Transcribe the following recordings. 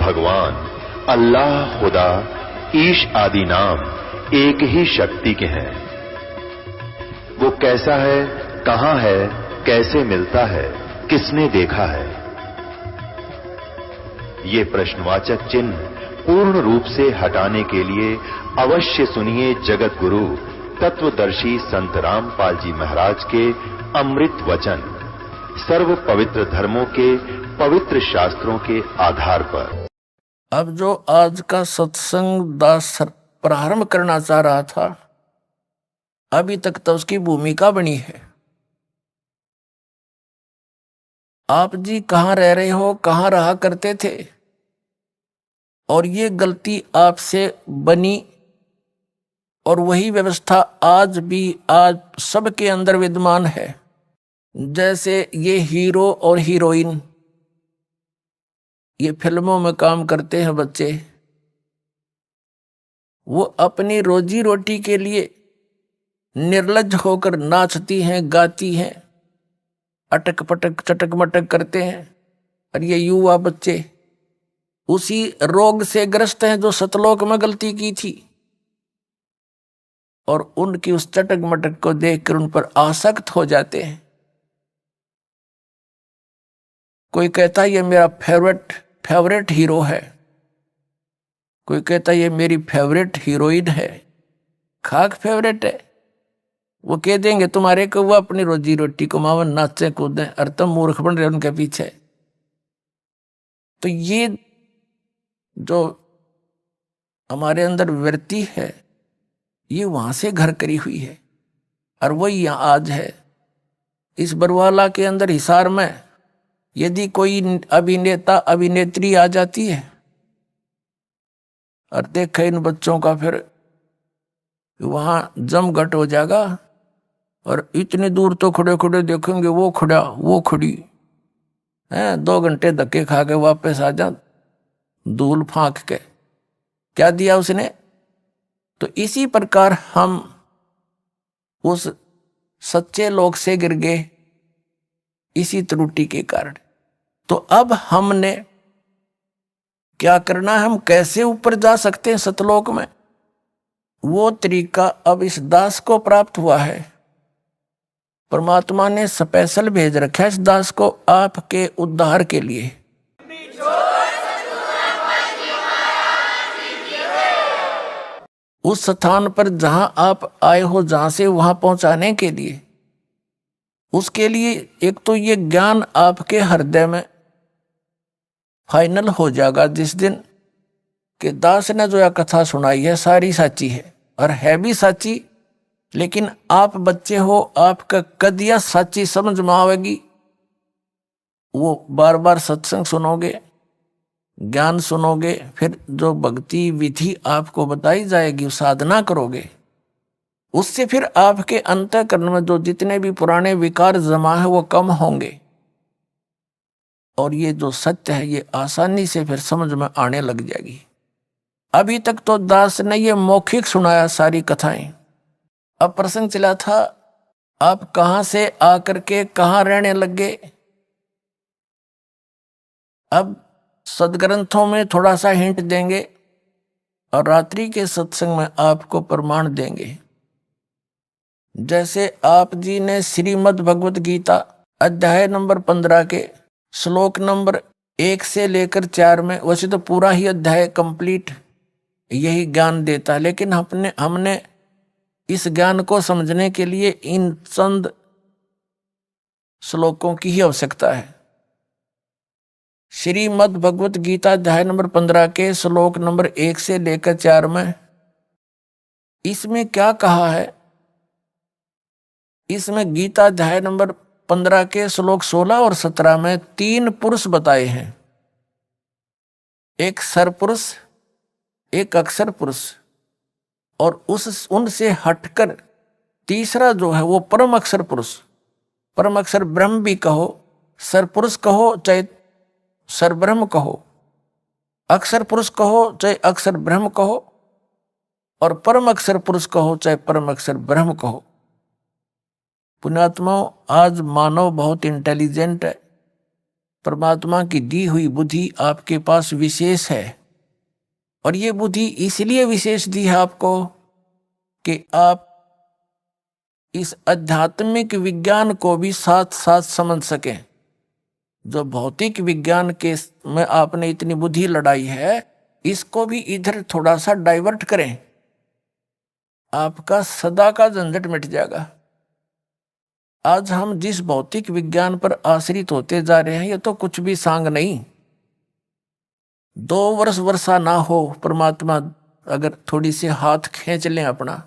भगवान, अल्लाह, खुदा, ईश आदि नाम एक ही शक्ति के हैं। वो कैसा है, कहां है, कैसे मिलता है, किसने देखा है? ये प्रश्नवाचक चिन्ह पूर्ण रूप से हटाने के लिए अवश्य सुनिए जगत गुरु तत्वदर्शी संत रामपाल जी महाराज के अमृत वचन, सर्व पवित्र धर्मों के पवित्र शास्त्रों के आधार पर। अब जो आज का सत्संग दास प्रारंभ करना चाह रहा था, अभी तक तो उसकी भूमिका बनी है। आप जी कहां रह रहे हो, कहां रहा करते थे, और ये गलती आपसे बनी, और वही व्यवस्था आज सबके अंदर विद्यमान है। जैसे ये हीरो और हीरोइन, ये फिल्मों में काम करते हैं बच्चे, वो अपनी रोजी रोटी के लिए निर्लज्ज होकर नाचती हैं, गाती हैं, अटक पटक चटक मटक करते हैं। और ये युवा बच्चे उसी रोग से ग्रस्त हैं जो सतलोक में गलती की थी, और उनकी उस चटक मटक को देखकर उन पर आसक्त हो जाते हैं। कोई कहता है ये मेरा फेवरेट हीरो है, कोई कहता है ये मेरी फेवरेट हीरोइन है। खाक फेवरेट है, वो कह देंगे तुम्हारे को वो अपनी रोजी रोटी कमावन, नाचे कूदें, और तुम मूर्ख बन रहे उनके पीछे। तो ये जो हमारे अंदर वृत्ति है, ये वहां से घर करी हुई है, और वही यहाँ आज है। इस बरवाला के अंदर हिसार में यदि कोई अभिनेता अभिनेत्री आ जाती है और देखे इन बच्चों का, फिर वहां जमघट हो जाएगा। और इतनी दूर तो खड़े खड़े देखेंगे, वो खड़ा वो खड़ी है, 2 घंटे धक्के खा के वापस आ जा, धूल फांक के, क्या दिया उसने। तो इसी प्रकार हम उस सच्चे लोक से गिर गए, इसी त्रुटि के कारण। तो अब हमने क्या करना है, हम कैसे ऊपर जा सकते हैं सतलोक में, वो तरीका अब इस दास को प्राप्त हुआ है। परमात्मा ने स्पेशल भेज रखा है इस दास को आपके उद्धार के लिए। उस स्थान पर जहां आप आए हो, जहां से वहां पहुंचाने के लिए, उसके लिए एक तो ये ज्ञान आपके हृदय में फाइनल हो जाएगा जिस दिन कि दास ने जो यह कथा सुनाई है सारी साची है, और है भी साची। लेकिन आप बच्चे हो, आपका कद यह साची समझ में आवेगी, वो बार बार सत्संग सुनोगे, ज्ञान सुनोगे, फिर जो भक्ति विधि आपको बताई जाएगी, साधना करोगे, उससे फिर आपके अंतःकरण में जो जितने भी पुराने विकार जमा है वो कम होंगे, और ये जो सत्य है ये आसानी से फिर समझ में आने लग जाएगी। अभी तक तो दास ने ये मौखिक सुनाया सारी कथाएं। अब प्रसंग चला था आप कहां से आकर के कहां रहने लगे। अब सदग्रंथों में थोड़ा सा हिंट देंगे, और रात्रि के सत्संग में आपको प्रमाण देंगे। जैसे आप जी ने श्रीमद् भगवत गीता अध्याय नंबर 15 के श्लोक नंबर 1 से लेकर 4 में, वैसे तो पूरा ही अध्याय कंप्लीट यही ज्ञान देता है, लेकिन हमने इस ज्ञान को समझने के लिए इन चंद श्लोकों की ही आवश्यकता है। श्रीमद् भगवत गीता अध्याय नंबर 15 के श्लोक नंबर 1 से लेकर 4 में इसमें क्या कहा है। इसमें गीता अध्याय नंबर 15 के श्लोक 16 और 17 में 3 पुरुष बताए हैं, एक सरपुरुष, एक अक्षर पुरुष, और उनसे हटकर तीसरा जो है वो परम अक्षर पुरुष। परम अक्षर ब्रह्म भी कहो, सरपुरुष कहो चाहे सरब्रह्म कहो, अक्षर पुरुष कहो चाहे अक्षर ब्रह्म कहो, और परम अक्षर पुरुष कहो चाहे परम अक्षर ब्रह्म कहो। पुण्यात्माओं, आज मानव बहुत इंटेलिजेंट है, परमात्मा की दी हुई बुद्धि आपके पास विशेष है, और ये बुद्धि इसलिए विशेष दी है आपको कि आप इस आध्यात्मिक विज्ञान को भी साथ साथ समझ सकें। जो भौतिक विज्ञान के में आपने इतनी बुद्धि लड़ाई है, इसको भी इधर थोड़ा सा डाइवर्ट करें, आपका सदा का झंझट मिट जाएगा। आज हम जिस भौतिक विज्ञान पर आश्रित होते जा रहे हैं, ये तो कुछ भी सांग नहीं। 2 वर्ष वर्षा ना हो, परमात्मा अगर थोड़ी सी हाथ खींच लें अपना,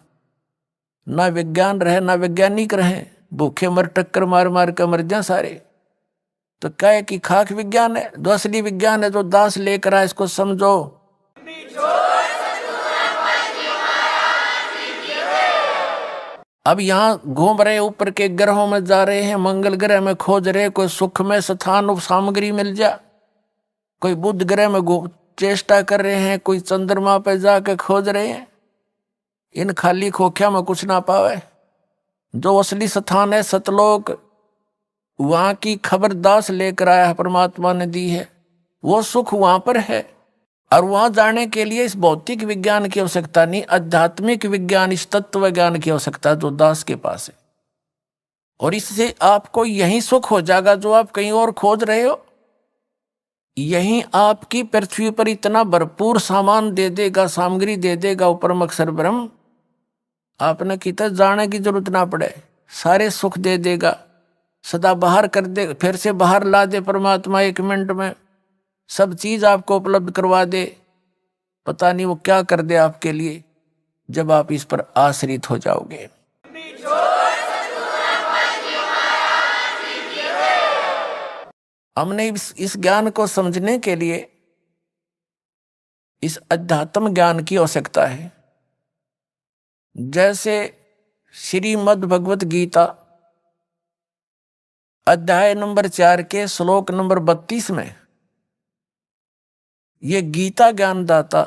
ना विज्ञान रहे ना वैज्ञानिक रहे, भूखे मर टक्कर मार मार कर मर जाए सारे, तो कहे कि खाक विज्ञान है। जो असली विज्ञान है, जो दास लेकर आए, इसको समझो। अब यहाँ घूम रहे, ऊपर के ग्रहों में जा रहे हैं, मंगल ग्रह में खोज रहे कोई सुख में स्थान सामग्री मिल जा, कोई बुध ग्रह में चेष्टा कर रहे हैं, कोई चंद्रमा पे जाकर खोज रहे हैं। इन खाली खोखिया में कुछ ना पावे। जो असली स्थान है सतलोक, वहां की खबर दास लेकर आया है, परमात्मा ने दी है, वो सुख वहां पर है। और वहां जाने के लिए इस भौतिक विज्ञान की आवश्यकता नहीं, आध्यात्मिक विज्ञान, इस तत्व ज्ञान की आवश्यकता जो दास के पास है। और इससे आपको यही सुख हो जाएगा जो आप कहीं और खोज रहे हो। यही आपकी पृथ्वी पर इतना भरपूर सामान दे देगा, सामग्री दे देगा ऊपर अक्षर ब्रह्म, आपने कितना जाने की जरूरत ना पड़े, सारे सुख दे देगा, सदा बाहर कर दे, फिर से बाहर ला दे परमात्मा 1 मिनट में, सब चीज आपको उपलब्ध करवा दे। पता नहीं वो क्या कर दे आपके लिए जब आप इस पर आश्रित हो जाओगे। हमने इस ज्ञान को समझने के लिए इस अध्यात्म ज्ञान की आवश्यकता है। जैसे श्रीमद् भगवत गीता अध्याय नंबर 4 के श्लोक नंबर 32 में ये गीता ज्ञानदाता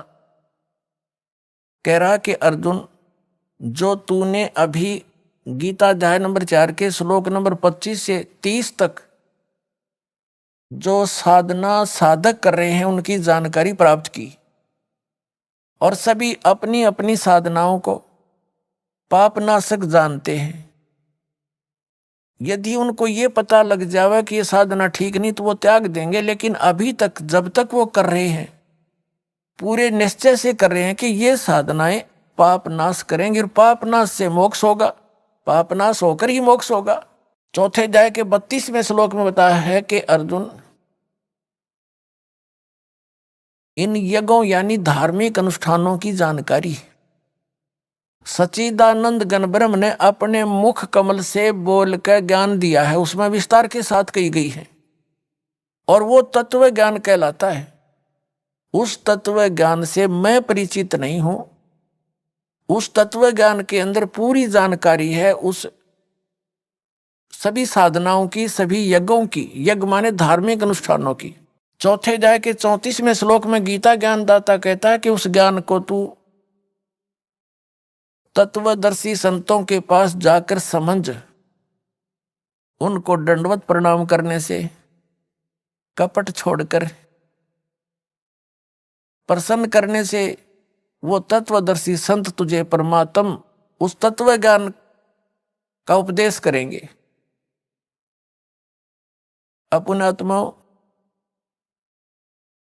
कह रहा कि अर्जुन, जो तूने अभी गीता अध्याय नंबर 4 के श्लोक नंबर 25 से 30 तक जो साधना साधक कर रहे हैं उनकी जानकारी प्राप्त की, और सभी अपनी अपनी साधनाओं को पापनाशक जानते हैं। यदि उनको ये पता लग जावे कि ये साधना ठीक नहीं तो वो त्याग देंगे, लेकिन अभी तक जब तक वो कर रहे हैं पूरे निश्चय से कर रहे हैं कि ये साधनाएं पाप नाश करेंगे और पाप नाश से मोक्ष होगा, पाप नाश होकर ही मोक्ष होगा। चौथे अध्याय के 32वें श्लोक में बताया है कि अर्जुन, इन यज्ञों यानी धार्मिक अनुष्ठानों की जानकारी सच्चिदानंद गण ब्रह्म ने अपने मुख कमल से बोलकर ज्ञान दिया है, उसमें विस्तार के साथ कही गई है, और वो तत्व ज्ञान कहलाता है। उस तत्व ज्ञान से मैं परिचित नहीं हूं, उस तत्व ज्ञान के अंदर पूरी जानकारी है उस सभी साधनाओं की, सभी यज्ञों की, यज्ञ माने धार्मिक अनुष्ठानों की। चौथे अध्याय के 34वें श्लोक में गीता ज्ञानदाता कहता है कि उस ज्ञान को तू तत्वदर्शी संतों के पास जाकर समझ, उनको दंडवत प्रणाम करने से, कपट छोड़कर प्रसन्न करने से वो तत्वदर्शी संत तुझे परमात्म उस तत्व ज्ञान का उपदेश करेंगे। अपने आत्माओं,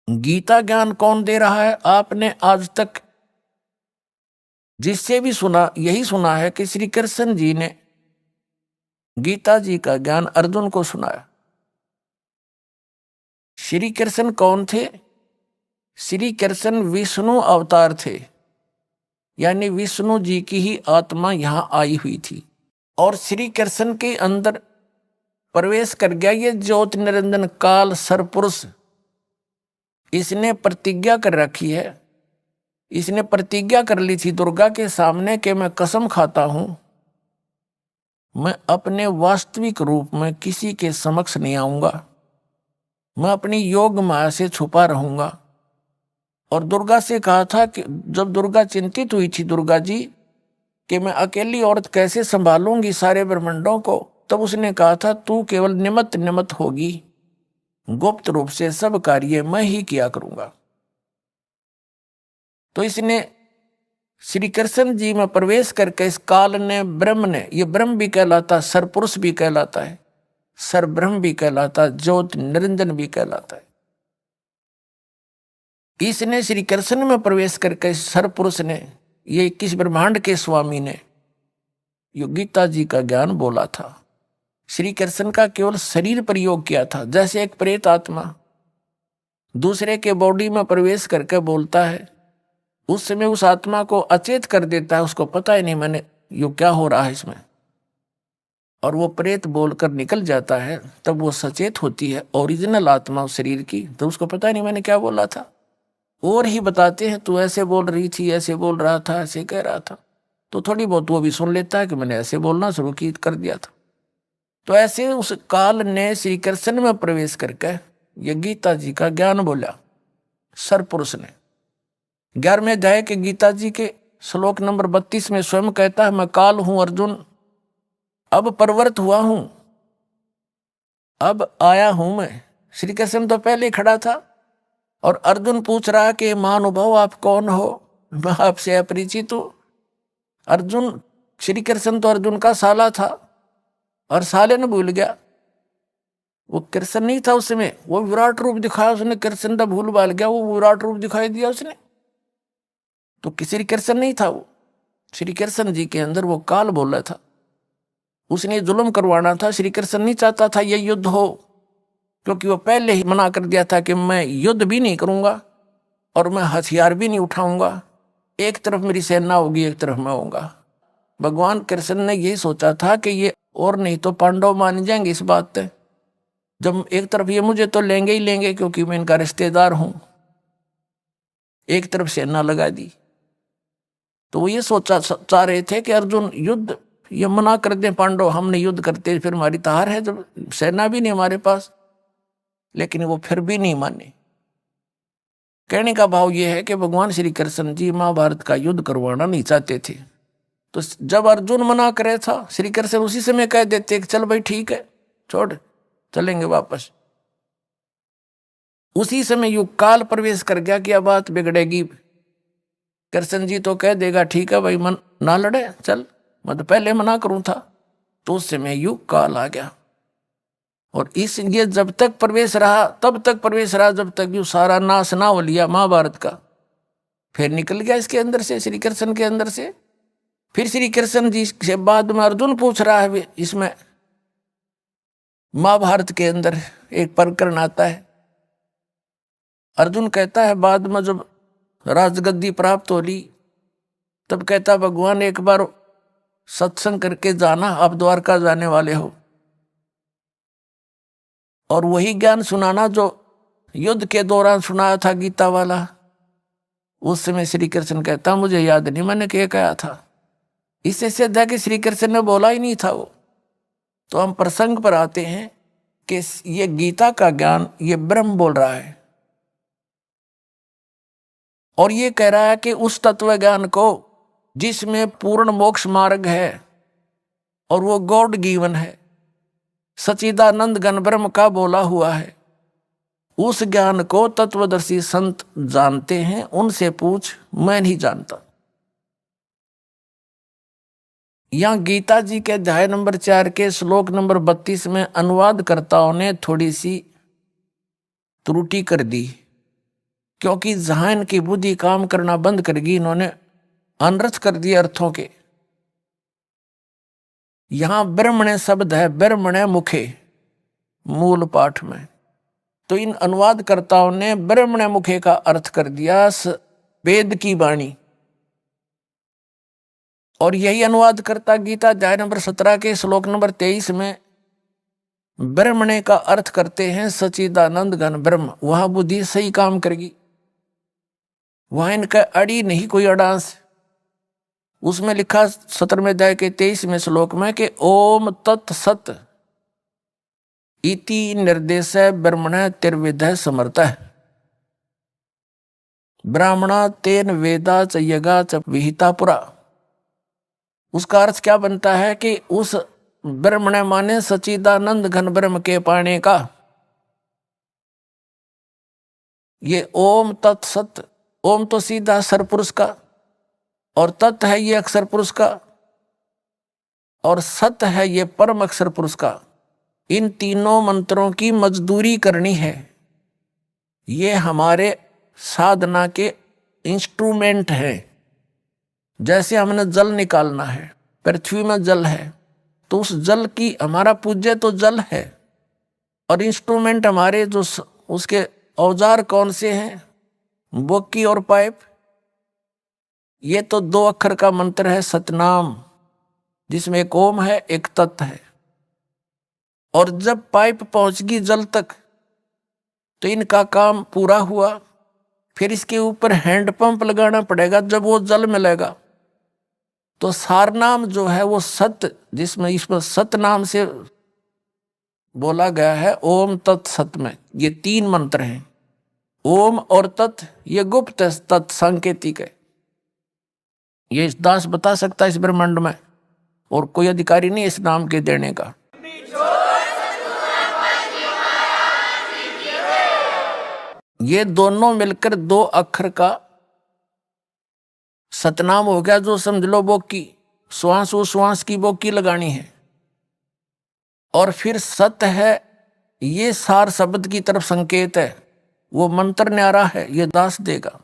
गीता ज्ञान कौन दे रहा है? आपने आज तक जिससे भी सुना यही सुना है कि श्री कृष्ण जी ने गीता जी का ज्ञान अर्जुन को सुनाया। श्री कृष्ण कौन थे? श्री कृष्ण विष्णु अवतार थे, यानी विष्णु जी की ही आत्मा यहां आई हुई थी, और श्री कृष्ण के अंदर प्रवेश कर गया ये ज्योति निरंजन काल सरपुरुष। इसने प्रतिज्ञा कर रखी है, इसने प्रतिज्ञा कर ली थी दुर्गा के सामने कि मैं कसम खाता हूं मैं अपने वास्तविक रूप में किसी के समक्ष नहीं आऊंगा, मैं अपनी योग माया से छुपा रहूंगा। और दुर्गा से कहा था कि जब दुर्गा चिंतित हुई थी, दुर्गा जी, कि मैं अकेली औरत कैसे संभालूंगी सारे ब्रह्मांडों को, तब उसने कहा था तू केवल निमित्त निमित्त होगी, गुप्त रूप से सब कार्य मैं ही किया करूंगा। तो इसने श्री कृष्ण जी में प्रवेश करके इस काल ने, ब्रह्म ने, ये ब्रह्म भी कहलाता, सरपुरुष भी कहलाता है, सर ब्रह्म भी कहलाता, ज्योत निरंजन भी कहलाता है। इसने श्री कृष्ण में प्रवेश करके सरपुरुष ने, ये 21 ब्रह्मांड के स्वामी ने यो गीता जी का ज्ञान बोला था। श्री कृष्ण का केवल शरीर प्रयोग किया था। जैसे एक प्रेत आत्मा दूसरे के बॉडी में प्रवेश करके बोलता है, उस समय उस आत्मा को अचेत कर देता है, उसको पता ही नहीं मैंने यो क्या हो रहा है इसमें, और वो प्रेत बोलकर निकल जाता है। तब वो सचेत होती है ओरिजिनल आत्मा उस शरीर की, तो उसको पता ही नहीं मैंने क्या बोला था। और ही बताते हैं तू ऐसे बोल रही थी, ऐसे बोल रहा था, ऐसे कह रहा था, तो थोड़ी बहुत वो भी सुन लेता है कि मैंने ऐसे बोलना शुरू कर दिया था। तो ऐसे उस काल ने श्री कृष्ण में प्रवेश करके ये गीता जी का ज्ञान बोला सरपुरुष ने। 11वें अध्याय के गीता जी के श्लोक नंबर 32 में स्वयं कहता है, मैं काल हूं अर्जुन, अब परवर्त हुआ हूं, अब आया हूं मैं। श्री कृष्ण तो पहले खड़ा था और अर्जुन पूछ रहा कि महानुभाव आप कौन हो, मैं आपसे अपरिचित हूं। अर्जुन, श्री कृष्ण तो अर्जुन का साला था और साले ने भूल गया, वो कृष्ण नहीं था उस समय, वो विराट रूप दिखाया उसने, कृष्ण का भूल भाल गया, वो विराट रूप दिखाई दिया उसने, तो श्री कृष्ण नहीं था वो। श्री कृष्ण जी के अंदर वो काल बोल रहा था, उसने जुल्म करवाना था। श्री कृष्ण नहीं चाहता था ये युद्ध हो, क्योंकि वो पहले ही मना कर दिया था कि मैं युद्ध भी नहीं करूंगा और मैं हथियार भी नहीं उठाऊंगा, एक तरफ मेरी सेना होगी, एक तरफ मैं होऊंगा। भगवान कृष्ण ने यही सोचा था कि ये और नहीं तो पांडव मान जाएंगे इस बात पे, जब एक तरफ ये मुझे तो लेंगे ही लेंगे क्योंकि मैं इनका रिश्तेदार हूं। एक तरफ सेना लगा दी, तो वो ये सोचा चाह रहे थे कि अर्जुन युद्ध ये मना कर दे पांडव, हमने युद्ध करते फिर हमारी तार है, जब सेना भी नहीं हमारे पास। लेकिन वो फिर भी नहीं माने। कहने का भाव ये है कि भगवान श्री कृष्ण जी महाभारत का युद्ध करवाना नहीं चाहते थे। तो जब अर्जुन मना करे था, श्री कृष्ण उसी समय कह देते कि चल भाई ठीक है, छोड़, चलेंगे वापस। उसी समय युग काल प्रवेश कर गया कि अब बात बिगड़ेगी। कृष्ण जी तो कह देगा ठीक है भाई, मन ना लड़े, चल, मैं तो पहले मना करूं था। तो उस समय युग काल आ गया, और इस ये जब तक प्रवेश रहा, तब तक प्रवेश रहा जब तक यू सारा नाश ना हो लिया महाभारत का। फिर निकल गया इसके अंदर से, श्री कृष्ण के अंदर से। फिर श्री कृष्ण जी से बाद में अर्जुन पूछ रहा है, इसमें महाभारत के अंदर एक प्रकरण आता है। अर्जुन कहता है बाद में जब राजगद्दी प्राप्त हो ली, तब कहता भगवान एक बार सत्संग करके जाना, आप द्वारका जाने वाले हो, और वही ज्ञान सुनाना जो युद्ध के दौरान सुनाया था गीता वाला। उस समय श्री कृष्ण कहता मुझे याद नहीं मैंने क्या कहा था। इससे सिद्ध है कि श्री कृष्ण ने बोला ही नहीं था वो। तो हम प्रसंग पर आते हैं कि ये गीता का ज्ञान ये ब्रह्म बोल रहा है, और ये कह रहा है कि उस तत्व ज्ञान को जिसमें पूर्ण मोक्ष मार्ग है, और वो गॉड गिवन है, सच्चिदानंद घन ब्रह्म का बोला हुआ है, उस ज्ञान को तत्वदर्शी संत जानते हैं, उनसे पूछ, मैं नहीं जानता। यहां गीता जी के अध्याय नंबर 4 के श्लोक नंबर 32 में अनुवादकर्ताओं ने थोड़ी सी त्रुटि कर दी, क्योंकि जहां इनकी बुद्धि काम करना बंद करेगी, इन्होंने अनर्थ कर दिए अर्थों के। यहां ब्रह्मणे शब्द है, ब्रह्मणे मुखे मूल पाठ में, तो इन अनुवादकर्ताओं ने ब्रह्मणे मुखे का अर्थ कर दिया वेद की वाणी। और यही अनुवादकर्ता गीता अध्याय नंबर 17 के श्लोक नंबर 23 में ब्रह्मणे का अर्थ करते हैं सच्चिदानंद घन ब्रह्म। वहां बुद्धि सही काम करेगी, वहां इनका अड़ी नहीं कोई अडांस। उसमें लिखा 17वें अध्याय के 23वें श्लोक में कि ओम तत्सत इति निर्देश ब्रह्मण तिर्विध समर्थ। ब्राह्मणा तेन वेदा च यगा च विहिता पुरा। उसका अर्थ क्या बनता है कि उस ब्रह्मण माने सच्चिदानंद घन ब्रह्म के पाने का, ये ओम तत्सत, ओम तो सीधा सरपुरुष का, और तत् है ये अक्षर पुरुष का, और सत है ये परम अक्षर पुरुष का। इन तीनों मंत्रों की मजदूरी करनी है। ये हमारे साधना के इंस्ट्रूमेंट है। जैसे हमने जल निकालना है, पृथ्वी में जल है, तो उस जल की हमारा पूज्य तो जल है, और इंस्ट्रूमेंट हमारे जो उसके औजार कौन से हैं, बोकी और पाइप। ये तो 2 अक्षर का मंत्र है सतनाम, जिसमें एक ओम है एक तत् है। और जब पाइप पहुंचगी जल तक तो इनका काम पूरा हुआ। फिर इसके ऊपर हैंडपंप लगाना पड़ेगा। जब वो जल मिलेगा तो सारनाम जो है वो सत, जिसमें इसमें सत नाम से बोला गया है ओम तत् सत में, ये 3 मंत्र हैं। ओम और तत् ये गुप्त है, तत् सांकेतिक है। ये दास बता सकता है इस ब्रह्मांड में, और कोई अधिकारी नहीं इस नाम के देने का। ये दोनों मिलकर 2 अक्षर का सतनाम हो गया, जो समझ लो बोकी, श्वास उश्वास की बोकी लगानी है। और फिर सत है, ये सार शब्द की तरफ संकेत है, वो मंत्र न्यारा है, ये दास देगा।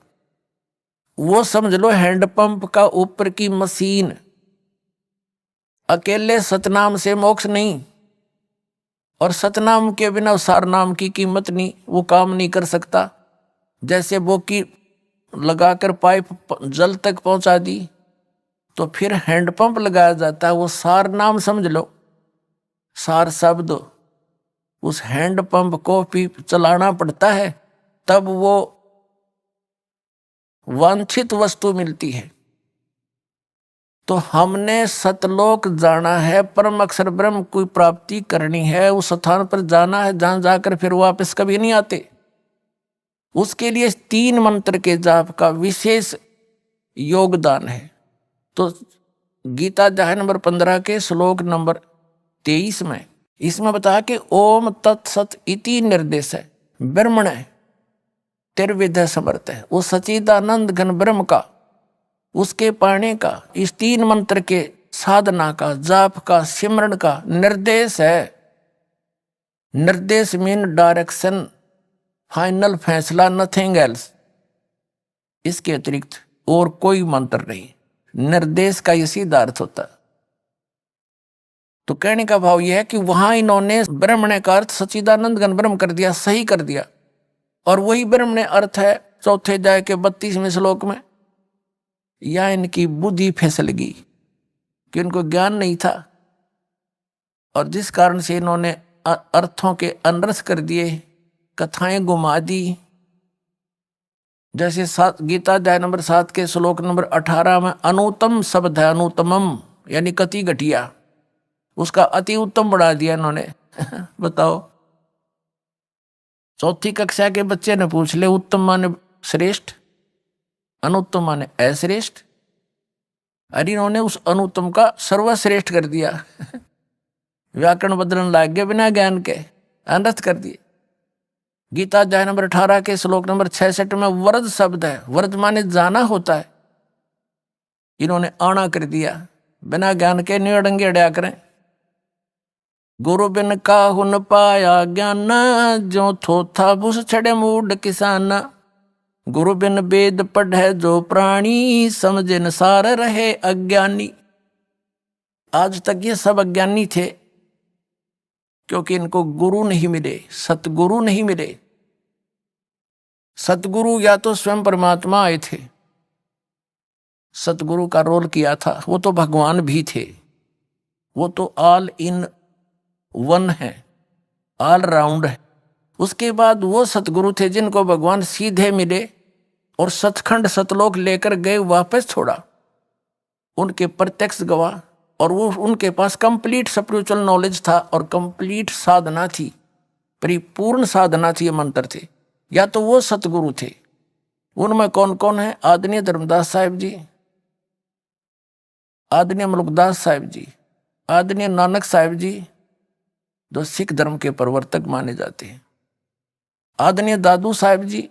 वो समझ लो हैंडपंप का ऊपर की मशीन। अकेले सतनाम से मोक्ष नहीं, और सतनाम के बिना सार नाम की कीमत नहीं, वो काम नहीं कर सकता। जैसे बोकी लगाकर पाइप जल तक पहुंचा दी, तो फिर हैंडपंप लगाया जाता है, वो सार नाम समझ लो, सार शब्द। उस हैंडपंप को भी चलाना पड़ता है, तब वो वांछित वस्तु मिलती है। तो हमने सतलोक जाना है, परम अक्षर ब्रह्म की प्राप्ति करनी है, उस स्थान पर जाना है जहां जाकर फिर वापस कभी नहीं आते। उसके लिए 3 मंत्र के जाप का विशेष योगदान है। तो गीता अध्याय नंबर 15 के श्लोक नंबर 23 में इसमें बताया कि ओम तत्सत इति निर्देश है, ब्रह्मण त्रिविध समर्थ है, वो सच्चिदानंद घन ब्रह्म का, उसके पाने का, इस 3 मंत्र के साधना का, जाप का, सिमरण का निर्देश है। निर्देश मीन डायरेक्शन, फाइनल फैसला, नथिंग एल्स। इसके अतिरिक्त और कोई मंत्र नहीं। निर्देश का ये सीधा अर्थ होता है। तो कहने का भाव यह है कि वहां इन्होंने ब्रह्मण्य का अर्थ सच्चिदानंद घन ब्रह्म कर दिया, सही कर दिया। और वही ब्रह्मण्य अर्थ है 4थे अध्याय के 32वें श्लोक में। या इनकी बुद्धि फिसल गई कि उनको ज्ञान नहीं था, और जिस कारण से इन्होंने अर्थों के अनरस कर दिए, कथाएं घुमा दी। जैसे गीता अध्याय नंबर 7 के श्लोक नंबर 18 में अनुत्तम शब्द है, अनुत्तमम यानी कति घटिया, उसका अति उत्तम बढ़ा दिया इन्होंने। बताओ, 4ठी कक्षा के बच्चे ने पूछ ले, उत्तम माने श्रेष्ठ, अनुत्तम माने अश्रेष्ठ। अरे इन्होंने उस अनुत्तम का सर्वश्रेष्ठ कर दिया। व्याकरण बदलने लग गए बिना ज्ञान के, अनर्थ कर दिए। गीता अध्याय नंबर 18 के श्लोक नंबर 66 में वरद शब्द है, वरद माने जाना होता है, इन्होंने आना कर दिया। बिना ज्ञान के निड़ंगे अड़या करें। गुरु बिन काहु न पाया ज्ञान, जो थोथा बुस छड़े मूड किसान। गुरु बिन वेद पढ़े जो प्राणी, समझे न सार रहे अज्ञानी। आज तक ये सब अज्ञानी थे, क्योंकि इनको गुरु नहीं मिले, सतगुरु नहीं मिले। सतगुरु या तो स्वयं परमात्मा आए थे, सतगुरु का रोल किया था, वो तो भगवान भी थे, वो तो ऑल इन वन है, ऑल राउंड है। उसके बाद वो सतगुरु थे जिनको भगवान सीधे मिले और सचखंड सतलोक लेकर गए, वापस छोड़ा। उनके प्रत्यक्ष गवाह, और वो उनके पास कंप्लीट स्पिरिचुअल नॉलेज था और कंप्लीट साधना थी, परिपूर्ण साधना थी, ये मंत्र थे। या तो वो सतगुरु थे। उनमें कौन कौन है? आदरणीय धर्मदास साहिब जी, आदरणीय मलुकदास साहिब जी, आदरणीय नानक साहिब जी, जो सिख धर्म के प्रवर्तक माने जाते हैं, आदरणीय दादू साहिब जी,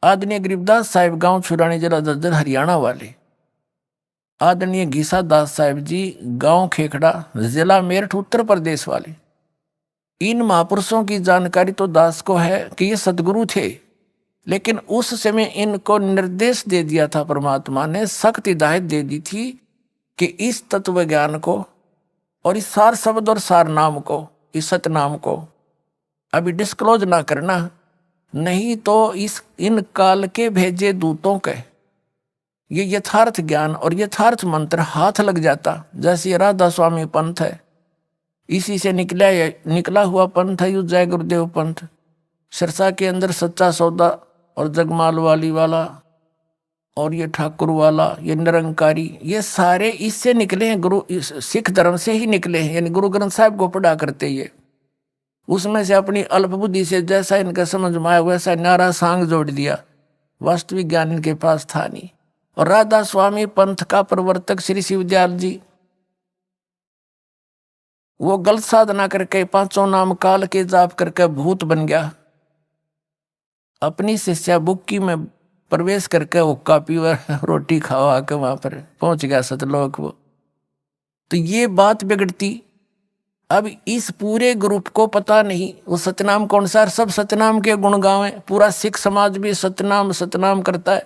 आदरणीय गरीबदास साहिब गांव छुरानी जिला झज्जर हरियाणा वाले, आदरणीय घीसा दास साहिब जी गांव खेखड़ा जिला मेरठ उत्तर प्रदेश वाले, इन महापुरुषों की जानकारी तो दास को है कि ये सदगुरु थे, लेकिन उस समय इनको निर्देश दे दिया था परमात्मा ने, सख्त हिदायत दे दी थी कि इस तत्व ज्ञान को और इस सार शब्द और सार नाम को, इस सतनाम को अभी डिस्क्लोज ना करना, नहीं तो इन काल के भेजे दूतों के ये यथार्थ ज्ञान और यथार्थ मंत्र हाथ लग जाता। जैसे राधा स्वामी पंथ है, इसी से निकला हुआ पंथ है, यू जय गुरुदेव पंथ। सिरसा के अंदर सच्चा सौदा और जगमाल वाली वाला और ये ठाकुर वाला, ये निरंकारी, ये सारे इससे निकले हैं, गुरु सिख धर्म से ही निकले हैं, यानी गुरु ग्रंथ साहिब को पढ़ा करते ये। उसमें से अपनी अल्प बुद्धि से जैसा इनका समझ में आया वैसा नारा सांग जोड़ दिया, वास्तविक ज्ञान इनके पास था नहीं। और राधा स्वामी पंथ का प्रवर्तक श्री शिवदयाल जी, वो गलत साधना करके पांचों नाम काल के जाप करके भूत बन गया, अपनी शिष्या बुक्की में प्रवेश करके हुक्का पीवा रोटी खावा के वहां पर पहुंच गया सतलोक वो। तो ये बात बिगड़ती। अब इस पूरे ग्रुप को पता नहीं वो सतनाम कौन सा, सब सतनाम के गुण गावे, पूरा सिख समाज भी सतनाम सतनाम करता है,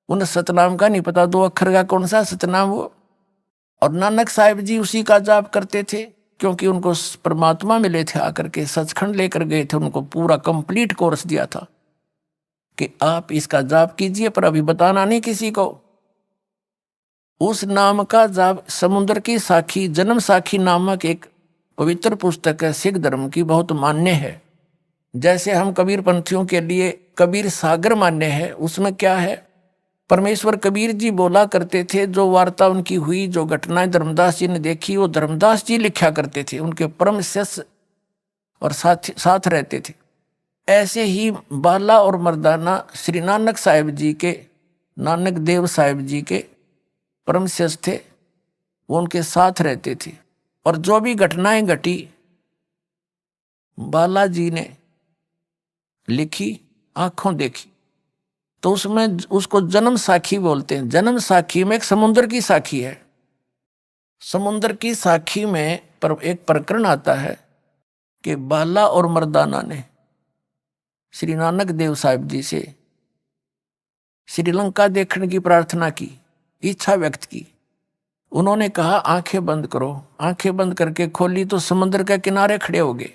उन्हें सतनाम का नहीं पता दो अक्षर का कौन सा सतनाम वो। और नानक साहिब जी उसी का जाप करते थे, क्योंकि उनको परमात्मा मिले थे, आकर के सचखंड लेकर गए थे, उनको पूरा कंप्लीट कोर्स दिया था कि आप इसका जाप कीजिए, पर अभी बताना नहीं किसी को। उस नाम का जाप समुद्र की साखी, जन्म साखी नामक एक पवित्र पुस्तक है, सिख धर्म की, बहुत मान्य है। जैसे हम कबीर पंथियों के लिए कबीर सागर मान्य है, उसमें क्या है, परमेश्वर कबीर जी बोला करते थे, जो वार्ता उनकी हुई, जो घटनाएं धर्मदास जी ने देखी, वो धर्मदास जी लिखा करते थे, उनके परम शिष्य और साथ रहते थे। ऐसे ही बाला और मर्दाना श्री नानक साहिब जी के, नानक देव साहिब जी के परम शिष्य थे, वो उनके साथ रहते थे। और जो भी घटनाएं घटी बालाजी ने लिखी, आंखों देखी, तो उसमें उसको जन्म साखी बोलते हैं। जन्म साखी में एक समुद्र की साखी है, समुद्र की साखी में एक प्रकरण आता है कि बाला और मर्दाना ने श्री नानक देव साहिब जी से श्रीलंका देखने की प्रार्थना की, इच्छा व्यक्त की। उन्होंने कहा आंखें बंद करो, आंखें बंद करके खोली तो समुद्र के किनारे खड़े हो गए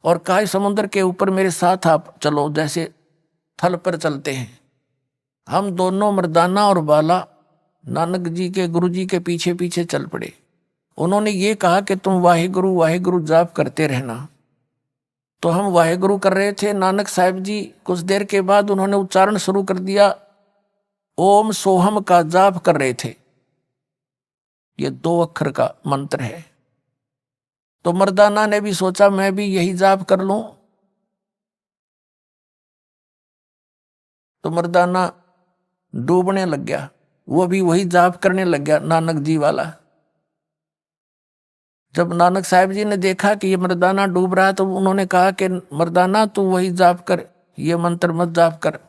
और कहा समुद्र के ऊपर मेरे साथ आप चलो, जैसे थल पर चलते हैं। हम दोनों मर्दाना और बाला नानक जी के गुरु जी के पीछे पीछे चल पड़े। उन्होंने ये कहा कि तुम वाहिगुरु वाहिगुरु जाप करते रहना। तो हम वाहिगुरु कर रहे थे, नानक साहिब जी कुछ देर के बाद उन्होंने उच्चारण शुरू कर दिया, ओम सोहम का जाप कर रहे थे। ये 2 अक्षर का मंत्र है। तो मर्दाना ने भी सोचा मैं भी यही जाप कर लूं। तो मर्दाना डूबने लग गया, वो भी वही जाप करने लग गया नानक जी वाला। जब नानक साहिब जी ने देखा कि ये मर्दाना डूब रहा है, तो उन्होंने कहा कि मर्दाना तू वही जाप कर, ये मंत्र मत जाप कर,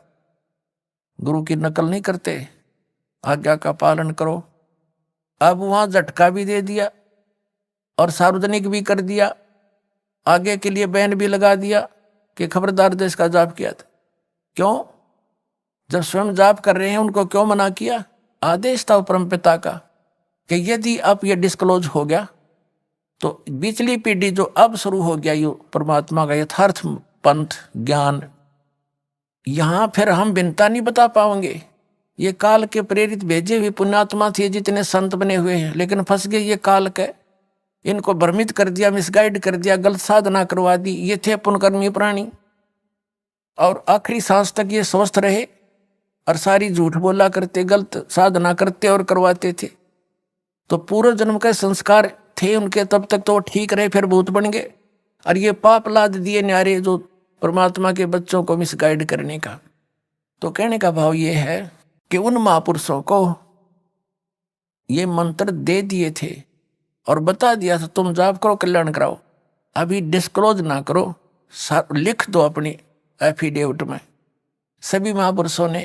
गुरु की नकल नहीं करते, आज्ञा का पालन करो। अब वहां झटका भी दे दिया और सार्वजनिक भी कर दिया, आगे के लिए बैन भी लगा दिया कि खबरदार देश का जाप किया था। क्यों? जब स्वयं जाप कर रहे हैं उनको क्यों मना किया? आदेश था परमपिता का कि यदि अब ये डिस्क्लोज हो गया तो पिछली पीढ़ी जो अब शुरू हो गया ये परमात्मा का यथार्थ पंथ ज्ञान, यहां फिर हम भिन्नता नहीं बता पाएंगे। ये काल के प्रेरित भेजे हुए पुण्यात्मा थे, जितने संत बने हुए हैं, लेकिन फंस गए ये काल के, इनको भ्रमित कर दिया, मिसगाइड कर दिया, गलत साधना करवा दी। ये थे पुण्यकर्मी प्राणी और आखिरी सांस तक ये स्वस्थ रहे और सारी झूठ बोला करते, गलत साधना करते और करवाते थे। तो पूर्व जन्म के संस्कार थे उनके, तब तक तो ठीक रहे, फिर भूत बन गए और ये पाप लाद दिए न्यारे जो परमात्मा के बच्चों को मिसगाइड करने का। तो कहने का भाव ये है कि उन महापुरुषों को ये मंत्र दे दिए थे और बता दिया था तुम जाप करो, कल्याण कराओ, अभी डिस्क्लोज ना करो, लिख दो अपनी एफिडेविट में, सभी महापुरुषों ने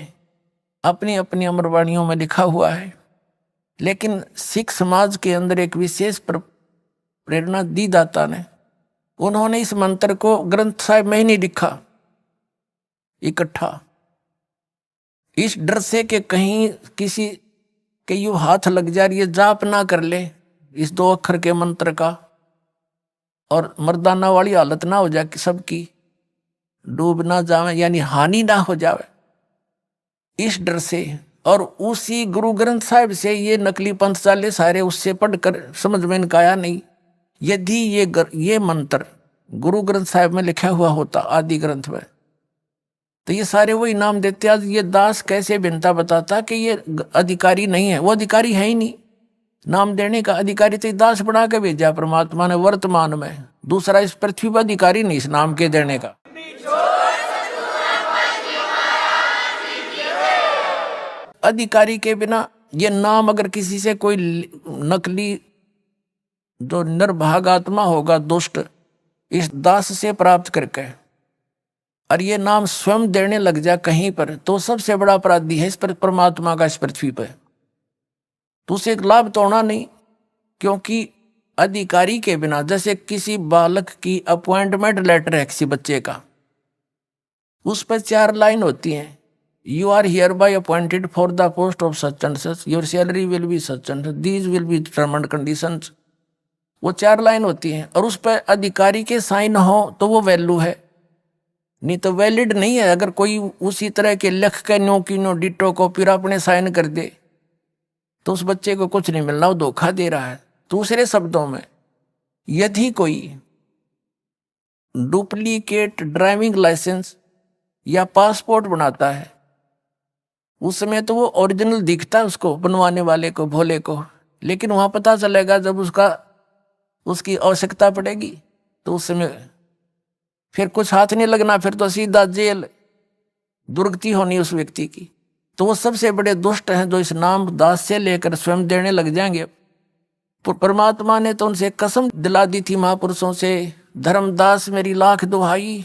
अपनी अपनी अमरवाणियों में लिखा हुआ है, लेकिन सिख समाज के अंदर एक विशेष प्रेरणा दी दाता ने। उन्होंने इस मंत्र को ग्रंथ साहिब में ही नहीं लिखा इकट्ठा, इस डर से कि कहीं किसी के यूं हाथ लग जा रही है, जाप ना कर ले इस 2 अक्षर के मंत्र का, और मर्दाना वाली हालत ना हो जाए, सबकी डूब ना जावे, यानी हानि ना हो जावे, इस डर से। और उसी गुरु ग्रंथ साहिब से ये नकली पंथ चाले सारे उससे पढ़कर समझ में इनका आया नहीं। यदि ये मंत्र गुरु ग्रंथ साहिब में लिखा हुआ होता आदि ग्रंथ में, तो ये सारे वही नाम देते। आज ये दास कैसे बिनता बताता कि ये अधिकारी नहीं है, वो अधिकारी है ही नहीं। नाम देने का अधिकारी तो दास बना के भेजा परमात्मा ने वर्तमान में, दूसरा इस पृथ्वी पर अधिकारी नहीं इस नाम के देने का। अधिकारी के बिना ये नाम अगर किसी से कोई नकली जो निर्भाग आत्मा होगा दुष्ट इस दास से प्राप्त करके, और ये नाम स्वयं देने लग जा कहीं पर, तो सबसे बड़ा अपराधी है इस पर परमात्मा का इस पृथ्वी पर। तो उसे एक लाभ तो होना नहीं, क्योंकि अधिकारी के बिना, जैसे किसी बालक की अपॉइंटमेंट लेटर है किसी बच्चे का, उस पर 4 लाइन होती हैं, you are hereby appointed for the post of such and such, your salary will be such and these will be term and conditions. वो 4 लाइन होती हैं, और उस पर अधिकारी के साइन हो तो वो वैल्यू है, नहीं तो वैलिड नहीं है। अगर कोई उसी तरह के लिख के नो की नो डिटो को फिर अपने साइन कर दे तो उस बच्चे को कुछ नहीं मिलना, वो धोखा दे रहा है। दूसरे शब्दों में, यदि कोई डुप्लीकेट ड्राइविंग लाइसेंस या पासपोर्ट बनाता है, उसमें तो वो ओरिजिनल दिखता है उसको बनवाने वाले को, भोले को, लेकिन वहां पता चलेगा जब उसकी आवश्यकता पड़ेगी तो उसमें फिर कुछ हाथ नहीं लगना, फिर तो सीधा जेल, दुर्गति होनी उस व्यक्ति की। तो वो सबसे बड़े दुष्ट हैं जो इस नाम दास से लेकर स्वयं देने लग जाएंगे। परमात्मा ने तो उनसे कसम दिला दी थी महापुरुषों से, धर्मदास मेरी लाख दुहाई,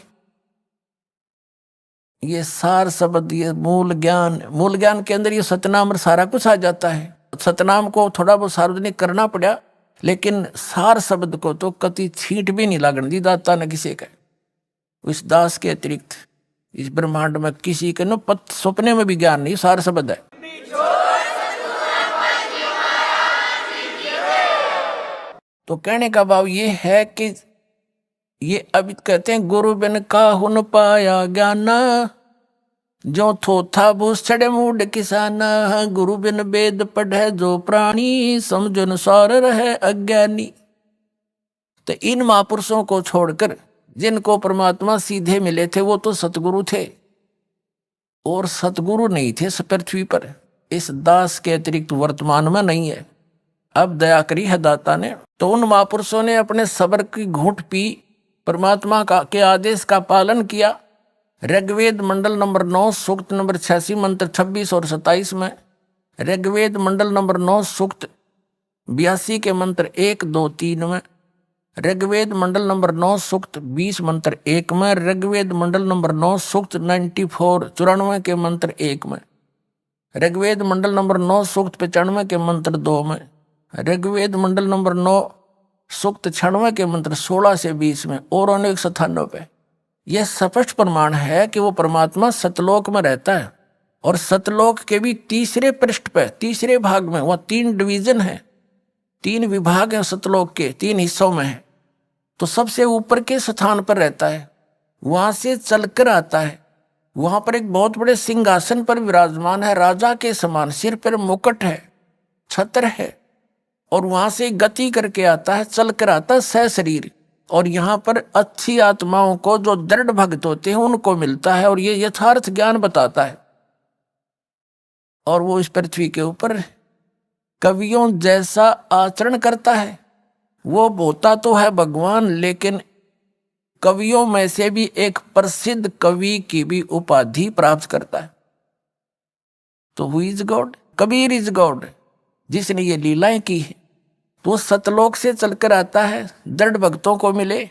ये सार शब्द, ये मूल ज्ञान के अंदर ये सतनाम और सारा कुछ आ जाता है। सतनाम को थोड़ा बहुत सार्वजनिक करना पड़ा, लेकिन सार शब्द को तो कति छींट भी नहीं लागण दी दाता ने किसी का। इस दास के अतिरिक्त इस ब्रह्मांड में किसी के न सपने में भी ज्ञान नहीं, सार शब्द है। तो कहने का भाव ये है कि ये अभी कहते हैं गुरु बिन काहुन पाया ज्ञान, जो थोथा भूस छड़े मूड किसाना, गुरु बिन वेद पढ़े जो प्राणी, समझन सार रहे अज्ञानी। तो इन महापुरुषों को छोड़कर जिनको परमात्मा सीधे मिले थे वो तो सतगुरु थे, और सतगुरु नहीं थे पृथ्वी पर इस दास के अतिरिक्त वर्तमान में नहीं है। अब दया करी है दाता ने, तो उन महापुरुषों ने अपने सब्र की घूंट पी, परमात्मा के आदेश का पालन किया। ऋग्वेद मंडल नंबर 9 सूक्त नंबर 86 मंत्र 26 और 27 में, ऋग्वेद मंडल नंबर 9 सूक्त 82 के मंत्र 1, 2, 3 में, ऋग्वेद मंडल नंबर 9 सूक्त 20 मंत्र 1 में, ऋग्वेद मंडल नंबर 9 सूक्त 94 के मंत्र 1 में, ऋग्वेद मंडल नंबर 9 सूक्त 95 के मंत्र 2 में, ऋग्वेद मंडल नंबर 9 सूक्त 96 के मंत्र 16 से 20 में, और अनेक स्थानों पे यह स्पष्ट प्रमाण है कि वो परमात्मा सतलोक में रहता है। और सतलोक के भी तीसरे पृष्ठ पे, तीसरे भाग में, वह 3 डिवीजन है, 3 विभाग है सतलोक के, 3 हिस्सों में है। तो सबसे ऊपर के स्थान पर रहता है, वहां से चलकर आता है, वहां पर एक बहुत बड़े सिंहासन पर विराजमान है, राजा के समान, सिर पर मुकुट है, छत्र है, और वहां से गति करके आता है, चलकर आता है सशरीर। और यहाँ पर अच्छी आत्माओं को, जो दृढ़ भक्त होते हैं, उनको मिलता है और ये यथार्थ ज्ञान बताता है। और वो इस पृथ्वी के ऊपर कवियों जैसा आचरण करता है। वो होता तो है भगवान, लेकिन कवियों में से भी एक प्रसिद्ध कवि की भी उपाधि प्राप्त करता है। तो who is God? Kabir is God, जिसने ये लीलाएं की है। तो सतलोक से चलकर आता है, दृढ़ भक्तों को मिले,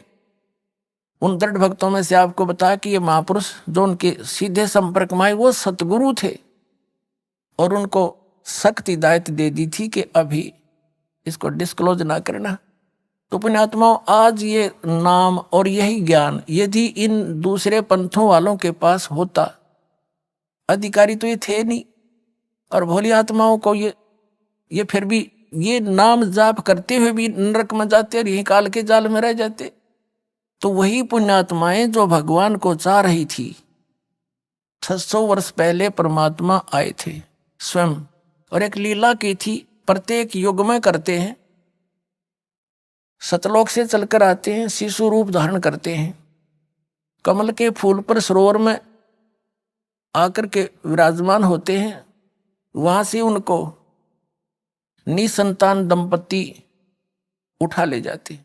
उन दृढ़ भक्तों में से आपको बताया कि ये महापुरुष जो उनके सीधे संपर्क में आए वो सतगुरु थे और उनको सख्त हिदायत दे दी थी कि अभी इसको डिस्क्लोज ना करना। तो पुण्यात्माओं, आज ये नाम और यही ज्ञान यदि इन दूसरे पंथों वालों के पास होता, अधिकारी तो ये थे नहीं, और भोली आत्माओं को ये फिर भी ये नाम जाप करते हुए भी नरक में जाते और यही काल के जाल में रह जाते। तो वही पुण्यात्माएं जो भगवान को चाह रही थी, 600 वर्ष पहले परमात्मा आए थे स्वयं, और एक लीला की थी, प्रत्येक युग में करते हैं। सतलोक से चलकर आते हैं, शिशु रूप धारण करते हैं, कमल के फूल पर सरोवर में आकर के विराजमान होते हैं, वहां से उनको निसंतान दंपति उठा ले जाते,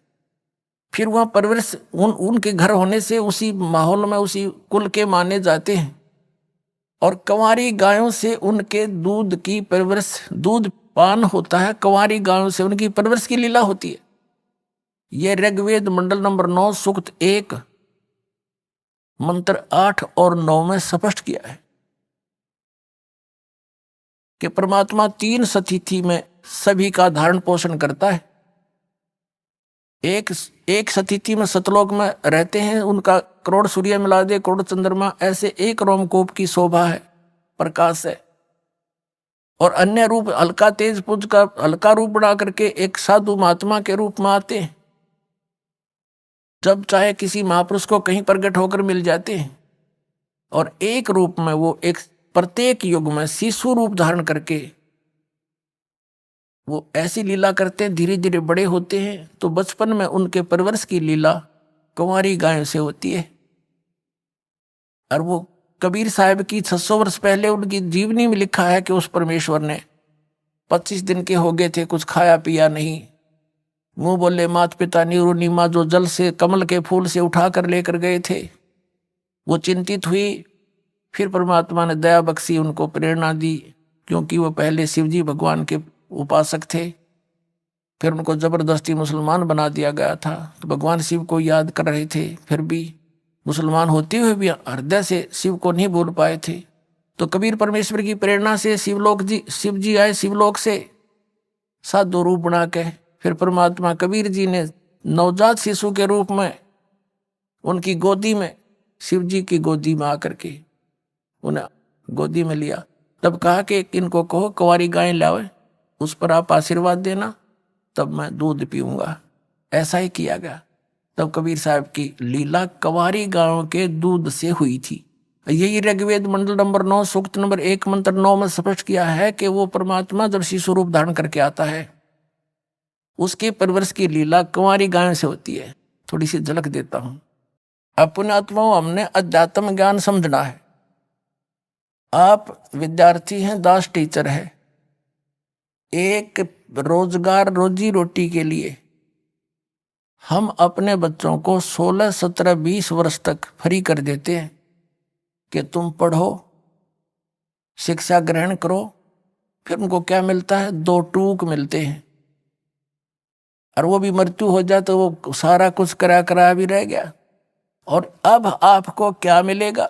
फिर वहां परवरिश उनके घर होने से उसी माहौल में उसी कुल के माने जाते हैं, और कंवारी गायों से उनके दूध की परवरिश, दूध पान होता है, कंवारी गायों से उनकी परवरिश की लीला होती है। यह ऋग्वेद मंडल नंबर 9 सूक्त 1 मंत्र 8 और 9 में स्पष्ट किया है कि परमात्मा 3 स्थिति में सभी का धारण पोषण करता है। एक स्थिति में सतलोक में रहते हैं, उनका करोड़ सूर्य मिला दे, करोड़ चंद्रमा ऐसे एक रोमकूप की शोभा है, प्रकाश है। और अन्य रूप हल्का तेज पुंज का हल्का रूप बना करके एक साधु महात्मा के रूप में आते हैं, जब चाहे किसी महापुरुष को कहीं प्रकट होकर मिल जाते हैं। और एक रूप में वो एक प्रत्येक युग में शिशु रूप धारण करके वो ऐसी लीला करते हैं, धीरे धीरे बड़े होते हैं। तो बचपन में उनके परवरिश की लीला कंवारी गायों से होती है। और वो कबीर साहब की 600 वर्ष पहले उनकी जीवनी में लिखा है कि उस परमेश्वर ने 25 दिन के हो गए थे, कुछ खाया पिया नहीं, मुंह बोले मात पिता नीरू नीमा, जो जल से कमल के फूल से उठा कर लेकर गए थे। वो चिंतित हुई, फिर परमात्मा ने दया बख्शी, उनको प्रेरणा दी, क्योंकि वो पहले शिवजी भगवान के उपासक थे। फिर उनको जबरदस्ती मुसलमान बना दिया गया था, तो भगवान शिव को याद कर रहे थे, फिर भी मुसलमान होते हुए भी हृदय से शिव को नहीं भूल पाए थे। तो कबीर परमेश्वर की प्रेरणा से शिव जी आए शिवलोक से साधु रूप बना के। फिर परमात्मा कबीर जी ने नवजात शिशु के रूप में उनकी गोदी में, शिव जी की गोदी में आकर के उन्हें गोदी में लिया। तब कहा कि इनको कहो कंवारी गाय लावे, उस पर आप आशीर्वाद देना, तब मैं दूध पीऊंगा। ऐसा ही किया गया। तब कबीर साहब की लीला कंवारी गायों के दूध से हुई थी। यही ऋग्वेद मंडल नंबर 9 सूक्त नंबर 1 मंत्र 9 में स्पष्ट किया है कि वो परमात्मा जब शिशु रूप धारण करके आता है, उसके परवरिश की लीला कंवारी गायों से होती है। थोड़ी सी झलक देता हूं। अपने आत्माओं, हमने अध्यात्म ज्ञान समझना है। आप विद्यार्थी हैं, दास टीचर है, एक रोजगार रोजी रोटी के लिए हम अपने बच्चों को 16, 17, 20 वर्ष तक फ्री कर देते हैं कि तुम पढ़ो, शिक्षा ग्रहण करो। फिर उनको क्या मिलता है? 2 टूक मिलते हैं, और वो भी मृत्यु हो जाए तो वो सारा कुछ करा भी रह गया। और अब आपको क्या मिलेगा?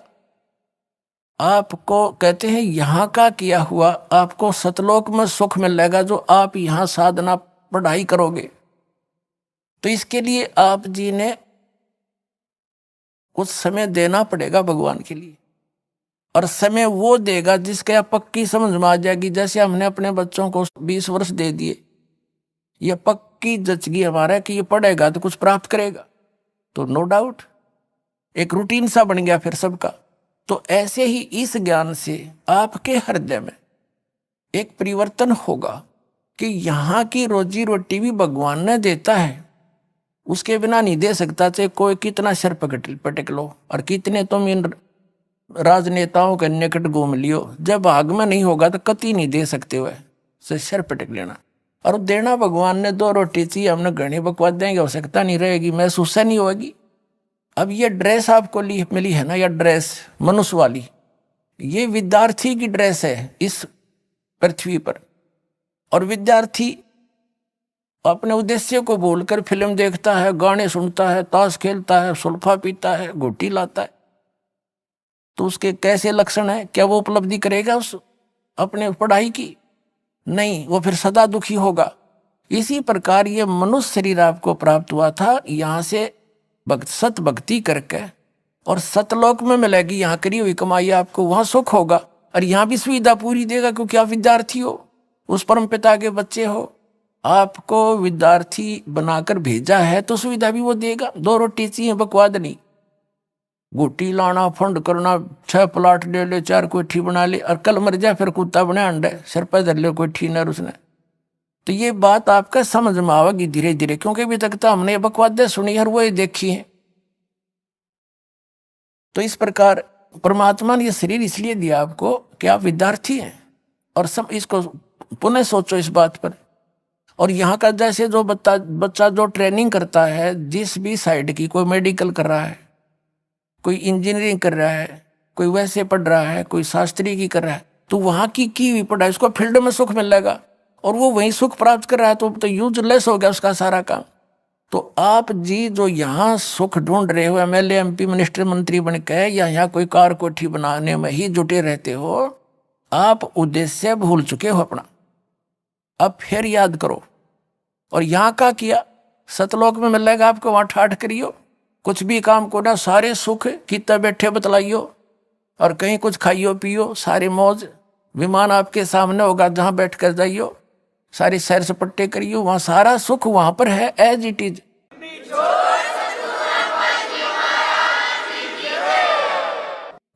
आपको कहते हैं यहाँ का किया हुआ आपको सतलोक में सुख मिलेगा, जो आप यहाँ साधना पढ़ाई करोगे। तो इसके लिए आप जी ने कुछ समय देना पड़ेगा भगवान के लिए, और समय वो देगा जिसके आप पक्की समझ में आ जाएगी। जैसे हमने अपने बच्चों को 20 वर्ष दे दिए, ये पक्की जचगी हमारा कि ये पढ़ेगा तो कुछ प्राप्त करेगा, तो नो डाउट एक रूटीन सा बन गया फिर सबका। तो ऐसे ही इस ज्ञान से आपके हृदय में एक परिवर्तन होगा कि यहाँ की रोजी रोटी भी भगवान ने देता है, उसके बिना नहीं दे सकता। चाहे कोई कितना सर पटक लो और कितने तुम इन राजनेताओं के निकट घूम लियो, जब भाग में नहीं होगा तो कति नहीं दे सकते हुए से सर पटक लेना। और देना भगवान ने 2 रोटी चाहिए, हमने घनी बकवाद देंगे, आवश्यकता नहीं रहेगी, महसूस नहीं होगी। अब ये ड्रेस आपको मिली है ना, यह ड्रेस मनुष्य वाली, ये विद्यार्थी की ड्रेस है इस पृथ्वी पर। और विद्यार्थी अपने उद्देश्य को बोलकर फिल्म देखता है, गाने सुनता है, ताश खेलता है, सुल्फा पीता है, घुट्टी लाता है, तो उसके कैसे लक्षण है? क्या वो उपलब्धि करेगा उस अपने पढ़ाई की? नहीं, वो फिर सदा दुखी होगा। इसी प्रकार ये मनुष्य शरीर आपको प्राप्त हुआ था, यहाँ से सत भक्ति करके और सतलोक में मिलेगी, यहाँ करी हुई कमाई आपको, वहां सुख होगा। और यहाँ भी सुविधा पूरी देगा, क्योंकि आप विद्यार्थी हो, उस परम पिता के बच्चे हो, आपको विद्यार्थी बनाकर भेजा है तो सुविधा भी वो देगा। 2 रोटी चाहिए, बकवाद नहीं। गुटी लाना, फंड करना, 6 प्लाट ले ले, 4 कोठी बना ले, और कल मर जाए फिर कुत्ता बने अंडे, सिर पर धर ले कोठी नर उसने। तो ये बात आपका समझ में आवेगी धीरे धीरे, क्योंकि अभी तक तो हमने बकवादें सुनी और वो देखी है। तो इस प्रकार परमात्मा ने ये शरीर इसलिए दिया आपको कि आप विद्यार्थी हैं, और सब इसको पुनः सोचो इस बात पर। और यहाँ का जैसे जो बच्चा जो ट्रेनिंग करता है, जिस भी साइड की, कोई मेडिकल कर रहा है, कोई इंजीनियरिंग कर रहा है, कोई वैसे पढ़ रहा है, कोई शास्त्री की कर रहा है, तो वहाँ की हुई पढ़ाई उसको फील्ड में सुख मिलेगा, और वो वहीं सुख प्राप्त कर रहा है, तो यूजलेस हो गया उसका सारा काम। तो आप जी जो यहाँ सुख ढूंढ रहे हो, MLA MP मिनिस्टर मंत्री बन के, या यहाँ कोई कार कोठी बनाने में ही जुटे रहते हो, आप उद्देश्य भूल चुके हो अपना। अब फिर याद करो। और यहाँ का किया सतलोक में मिलेगा आपको, वहाँ ठाठ करियो, कुछ भी काम को ना, सारे सुख कितना बैठे बतलाइयो, और कहीं कुछ खाइयो पियो, सारे मौज, विमान आपके सामने होगा, जहाँ बैठ कर जाइयो, सारी सैर सपट्टे करियो, वहाँ सारा सुख वहाँ पर है एज इट इज।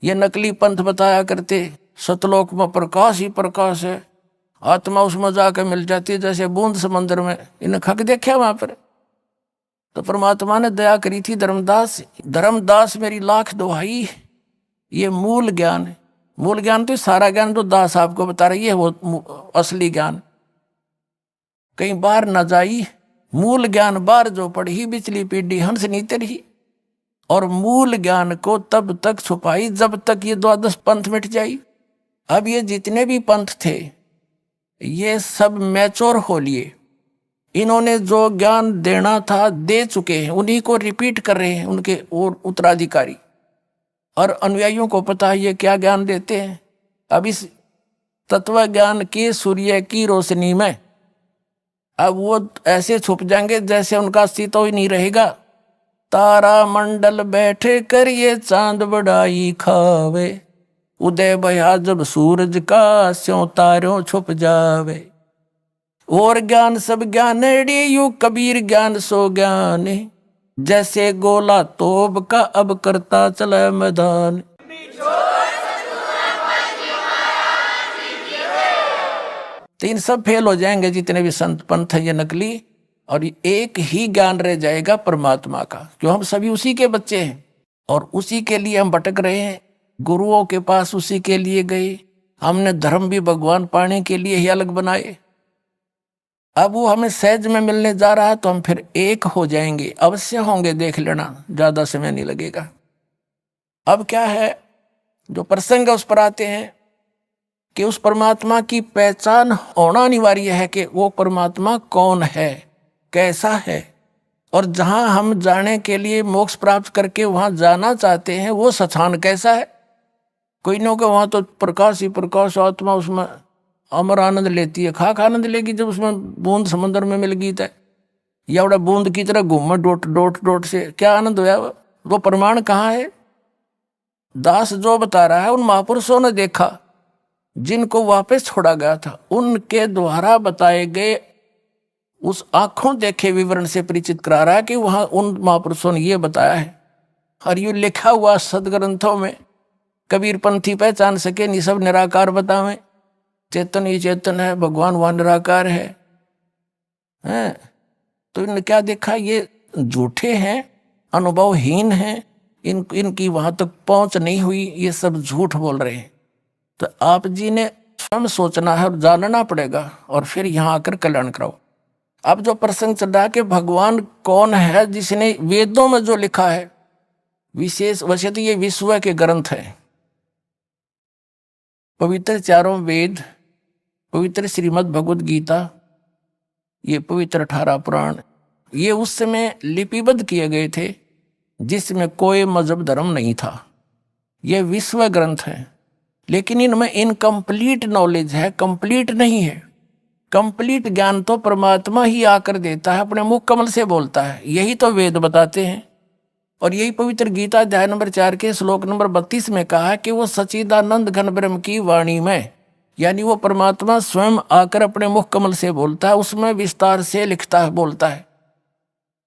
ये नकली पंथ बताया करते, सतलोक में प्रकाश ही प्रकाश है, आत्मा उसमें जाकर मिल जाती है जैसे बूंद समंदर में। इन्हें खक देखा वहां पर। तो परमात्मा ने दया करी थी धर्मदास मेरी लाख दुहाई, ये मूल ज्ञान है। मूल ज्ञान तो सारा ज्ञान जो दास आपको बता रही है, वो असली ज्ञान। कहीं बाहर न जाई, मूल ज्ञान बाहर जो पढ़ी, बिचली पीढ़ी हंस नहीं तरही। और मूल ज्ञान को तब तक छुपाई जब तक ये 12 पंथ मिट जाई। अब ये जितने भी पंथ थे, ये सब मैच्योर हो लिए, इन्होंने जो ज्ञान देना था दे चुके हैं, उन्हीं को रिपीट कर रहे हैं उनके और उत्तराधिकारी। और अनुयायियों को पता है ये क्या ज्ञान देते हैं। अब इस तत्व ज्ञान की सूर्य की रोशनी में अब वो ऐसे छुप जाएंगे जैसे उनका अस्तित्व ही नहीं रहेगा। तारा मंडल बैठे कर ये चांद बड़ाई खावे, उदय भया जब सूरज का स्यों तारों छुप जावे। और ज्ञान सब ज्ञान यू कबीर ज्ञान सो ज्ञान, जैसे गोला तोब का अब करता चला मैदान। तो इन सब फेल हो जाएंगे जितने भी संत पंथ है ये नकली, और एक ही ज्ञान रह जाएगा परमात्मा का, क्यों हम सभी उसी के बच्चे हैं और उसी के लिए हम भटक रहे हैं। गुरुओं के पास उसी के लिए गए, हमने धर्म भी भगवान पाने के लिए ही अलग बनाए। अब वो हमें सहज में मिलने जा रहा है, तो हम फिर एक हो जाएंगे, अवश्य होंगे, देख लेना, ज्यादा समय नहीं लगेगा। अब क्या है, जो प्रसंग उस पर आते हैं कि उस परमात्मा की पहचान होना अनिवार्य है कि वो परमात्मा कौन है, कैसा है। और जहां हम जाने के लिए मोक्ष प्राप्त करके वहां जाना चाहते हैं, वो स्थान कैसा है। कोई न को वहां तो प्रकाश ही प्रकाश, आत्मा उसमें अमर आनंद लेती है। खाक आनंद लेगी जब उसमें बूंद समंदर में मिल गई, या बड़ा बूंद की तरह घूमे डोट डोट डोट से, क्या आनंद होया। वो प्रमाण कहाँ है। दास जो बता रहा है, उन महापुरुषों ने देखा जिनको वापस छोड़ा गया था, उनके द्वारा बताए गए उस आंखों देखे विवरण से परिचित करा रहा है कि वहां उन महापुरुषों ने ये बताया है। और ये लिखा हुआ सदग्रंथों में, कबीर पंथी पहचान सके नहीं सब निराकार बतावे, चेतन ही चेतन है, भगवान वहां निराकार है। तो इन्होंने क्या देखा, ये झूठे हैं, अनुभवहीन हैं, इनकी वहां तक पहुंच नहीं हुई, ये सब झूठ बोल रहे हैं। तो आप जी ने स्वयं सोचना है और जानना पड़ेगा, और फिर यहाँ आकर कल्याण कराओ। अब जो प्रसंग चल रहा है कि भगवान कौन है, जिसने वेदों में जो लिखा है, विशेष वैसे तो ये विश्व के ग्रंथ है, पवित्र चारों वेद, पवित्र श्रीमद् भगवद गीता, ये पवित्र 18 पुराण ये उस समय लिपिबद्ध किए गए थे जिसमें कोई मजहब धर्म नहीं था। ये विश्व ग्रंथ है, लेकिन इनमें इनकम्प्लीट नॉलेज है, कंप्लीट नहीं है। कंप्लीट ज्ञान तो परमात्मा ही आकर देता है, अपने मुख कमल से बोलता है। यही तो वेद बताते हैं। और यही पवित्र गीता अध्याय नंबर 4 के श्लोक नंबर 32 में कहा है कि वो सच्चिदानंद घन ब्रह्म की वाणी में, यानी वो परमात्मा स्वयं आकर अपने मुख कमल से बोलता है, उसमें विस्तार से लिखता है, बोलता है,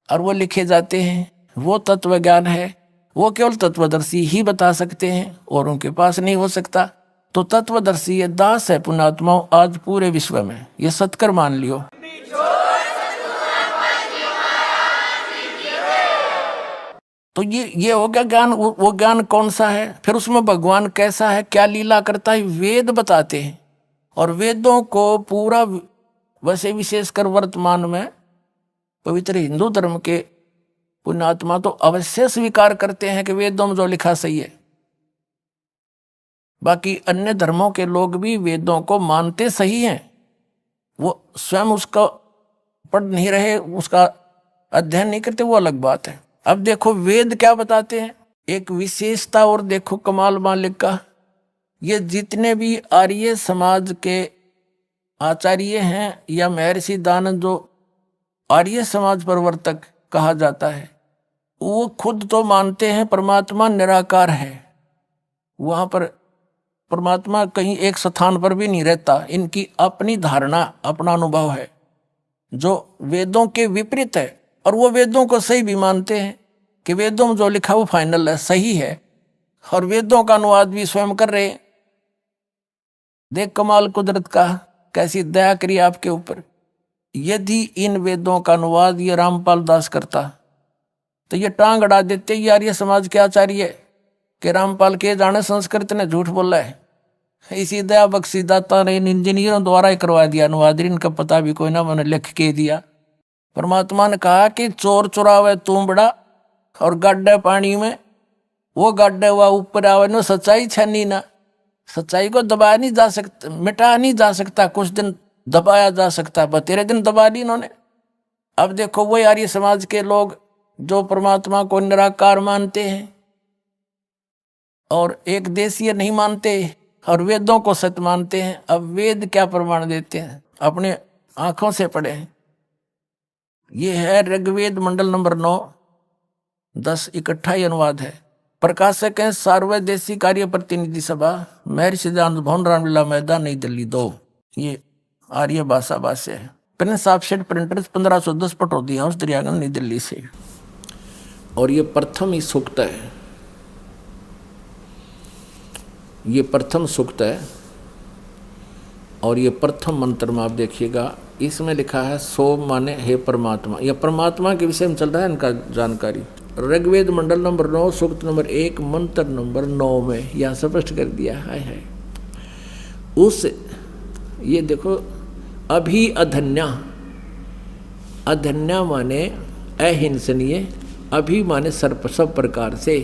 और वो लिखे जाते हैं। वो तत्व ज्ञान है, वो केवल तत्वदर्शी ही बता सकते हैं, और उनके पास नहीं हो सकता। तो तत्वदर्शी ये दास है पुण्यात्माओं आज पूरे विश्व में, ये सत्कर मान लियो। तो ये हो गया ज्ञान। वो ज्ञान कौन सा है, फिर उसमें भगवान कैसा है, क्या लीला करता है, वेद बताते हैं। और वेदों को पूरा, वैसे विशेषकर वर्तमान में पवित्र हिंदू धर्म के पुण्यात्मा तो अवश्य स्वीकार करते हैं कि वेदों में जो लिखा सही है। बाकी अन्य धर्मों के लोग भी वेदों को मानते सही हैं, वो स्वयं उसका पढ़ नहीं रहे, उसका अध्ययन नहीं करते, वो अलग बात है। अब देखो वेद क्या बताते हैं, एक विशेषता और देखो कमाल मालिक का। ये जितने भी आर्य समाज के आचार्य हैं या महर्षि दानव जो आर्य समाज प्रवर्तक कहा जाता है, वो खुद तो मानते हैं परमात्मा निराकार है, वहां पर परमात्मा कहीं एक स्थान पर भी नहीं रहता। इनकी अपनी धारणा, अपना अनुभव है जो वेदों के विपरीत है। और वो वेदों को सही भी मानते हैं कि वेदों में जो लिखा वो फाइनल है, सही है, और वेदों का अनुवाद भी स्वयं कर रहे हैं। देख कमाल कुदरत का, कैसी दया करी आपके ऊपर। यदि इन वेदों का अनुवाद ये रामपाल दास करता तो ये टांग अड़ा देते यार ये समाज के आचार्य कि रामपाल के जाने संस्कृत ने झूठ बोला है। इसी दया बख्शी दाता ने इन इंजीनियरों द्वारा ही करवा दिया अनुवाद, इनका पता भी कोई ना, मैंने लिख के दिया। परमात्मा ने कहा कि चोर चुरावे तू बड़ा और गड्ढे पानी में, वो गड्ढे हुआ ऊपर आवे नो सच्चाई छनी ना। सच्चाई को दबाया नहीं जा सकता, मिटा नहीं जा सकता, कुछ दिन दबाया जा सकता, पर 13 दिन दबा दी इन्होंने। अब देखो वो आर्य समाज के लोग जो परमात्मा को निराकार मानते हैं और एक देशीय नहीं मानते और वेदों को सत्य मानते हैं। अब वेद क्या प्रमाण देते हैं, अपने आंखों से पढ़े हैं। ये है ऋग्वेद मंडल नंबर 9, 10 इकट्ठा ही अनुवाद है। प्रकाशक है सार्वदेशी कार्य प्रतिनिधि सभा, महर्षि दयानंद भवन, रामलीला मैदान, नई दिल्ली 2। ये आर्य भाषा भाष्य है। Prince offset printers 1510 Pataudi house Daryaganj नई दिल्ली से। और ये प्रथम ही सूक्त है, ये प्रथम सूक्त है। और ये प्रथम मंत्र में आप देखिएगा इसमें लिखा है सोम माने हे परमात्मा। यह परमात्मा के विषय में चल रहा है इनका जानकारी। ऋग्वेद मंडल नंबर 9 सूक्त नंबर 1 मंत्र नंबर 9 में यह स्पष्ट कर दिया है। उस ये देखो अभी अधन्या, अधन्या माने अहिंसनीय, अभी माने सब प्रकार से,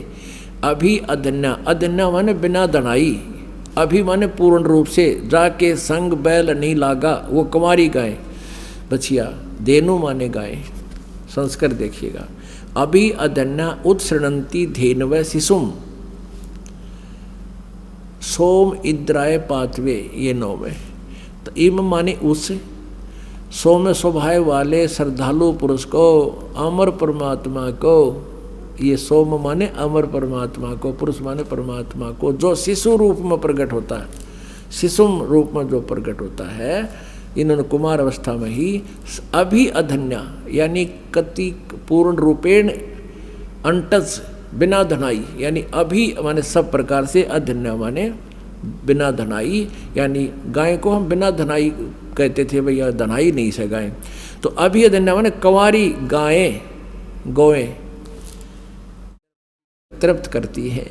अभी अधन्या, अधन्या माने बिना दनाई, अभी माने पूर्ण रूप से, जाके संग बैल नहीं लागा, वो कुंवारी गाय बछिया, धेनु माने गाय। संस्कृत देखिएगा, अभी अधन्या उत्सृणंती धेनव शिशुम, सोम इद्राय पातवे, ये 9 में। तो इम माने उस, सोम स्वभाव वाले श्रद्धालु पुरुष को, अमर परमात्मा को, ये सोम माने अमर परमात्मा को, पुरुष माने परमात्मा को, जो शिशु रूप में प्रकट होता है, शिशुम रूप में जो प्रकट होता है। इन्होंने कुमार अवस्था में ही अभी अधन्या यानी कति पूर्ण रूपेण अंटज बिना धनाई, यानी अभी माने सब प्रकार से, अधन्या माने बिना धनाई, यानी गाय को हम बिना धनाई कहते थे, भैया धनाई नहीं से गाय। तो अभी अधन्या माने कंवारी गायें, गौएं तृप्त करती है।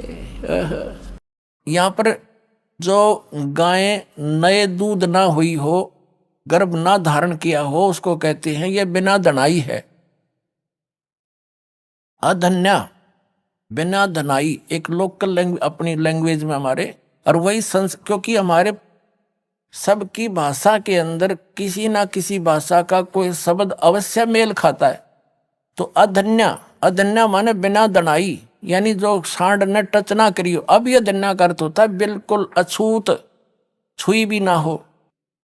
यहाँ पर जो गायें नए दूध ना हुई हो, गर्भ ना धारण किया हो, उसको कहते हैं ये बिना धनाई है। अधन्या बिना धनाई एक लोकल लैंग्वेज, अपनी लैंग्वेज में हमारे, और वही क्योंकि हमारे सबकी भाषा के अंदर किसी ना किसी भाषा का कोई शब्द अवश्य मेल खाता है। तो अधन्या, अधन्या माने बिना दनाई, यानी जो सांड ने टच ना करियो। अब यह धन्या का अर्थ होता है बिल्कुल अछूत, छुई भी ना हो।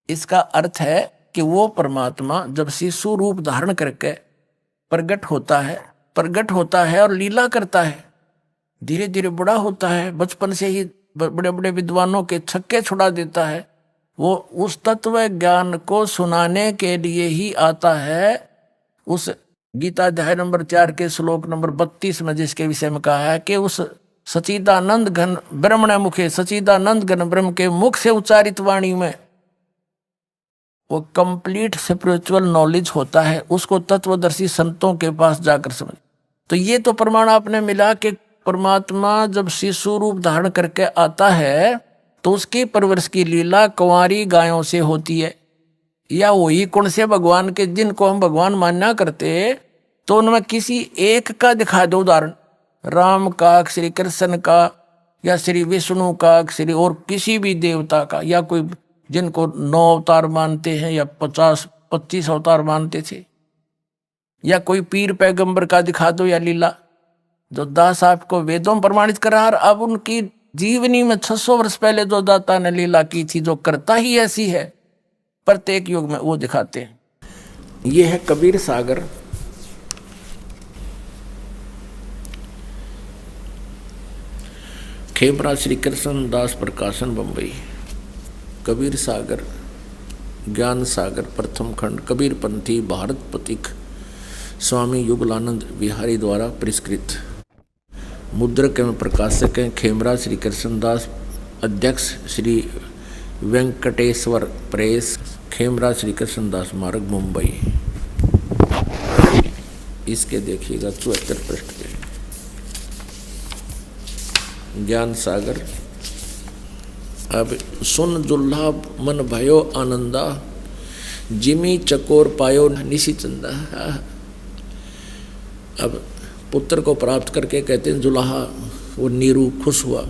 इसका अर्थ है कि वो परमात्मा जब शिशु रूप धारण करके प्रगट होता है और लीला करता है, धीरे धीरे बड़ा होता है, बचपन से ही बड़े बड़े विद्वानों के छक्के छुड़ा देता है। वो उस तत्व ज्ञान को सुनाने के लिए ही आता है। उस गीता अध्याय नंबर 4 के श्लोक नंबर 32 में जिसके विषय में कहा है कि उस सचिदानंद घन ब्रह्मण मुखे, सचिदानंद घन ब्रह्म के मुख से उच्चारित वाणी में वो कंप्लीट स्पिरिचुअल नॉलेज होता है। उसको तत्वदर्शी संतों के पास जाकर समझ। तो ये तो प्रमाण आपने मिला कि परमात्मा जब शिशु रूप धारण करके आता है तो उसकी परवरिश की लीला कुंवारी गायों से होती है। या वही कौन से भगवान के जिनको हम भगवान मानना करते, तो उनमें किसी एक का दिखा दो उदाहरण, राम का, श्री कृष्ण का, या श्री विष्णु का, श्री और किसी भी देवता का, या कोई जिनको 9 अवतार मानते हैं या 50-25 अवतार मानते थे, या कोई पीर पैगंबर का दिखा दो या लीला जो दास आपको वेदों में प्रमाणित करा। अब उनकी जीवनी में 600 वर्ष पहले जो दाता ने लीला की थी, जो करता ही ऐसी है, प्रत्येक युग में वो दिखाते हैं। ये है कबीर सागर। खेमरा श्री कृष्ण दास प्रकाशन बंबई। कबीर सागर, ज्ञान सागर, प्रथम खंड, कबीर पंथी, भारत पथिक, स्वामी युगलानंद विहारी द्वारा परिष्कृत। मुद्रक एवं प्रकाशक हैं खेमरा श्री कृष्णदास, अध्यक्ष श्री वेंकटेश्वर प्रेस, खेमरा श्री कृष्णदास मार्ग, मुंबई। इसके देखिएगा 74 पृष्ठ पे ज्ञान सागर। अब सुन जुल्हा मन भयो आनंदा, जिमी चकोर पायो निशी चंदा। अब पुत्र को प्राप्त करके कहते हैं जुल्हा, वो नीरू खुश हुआ।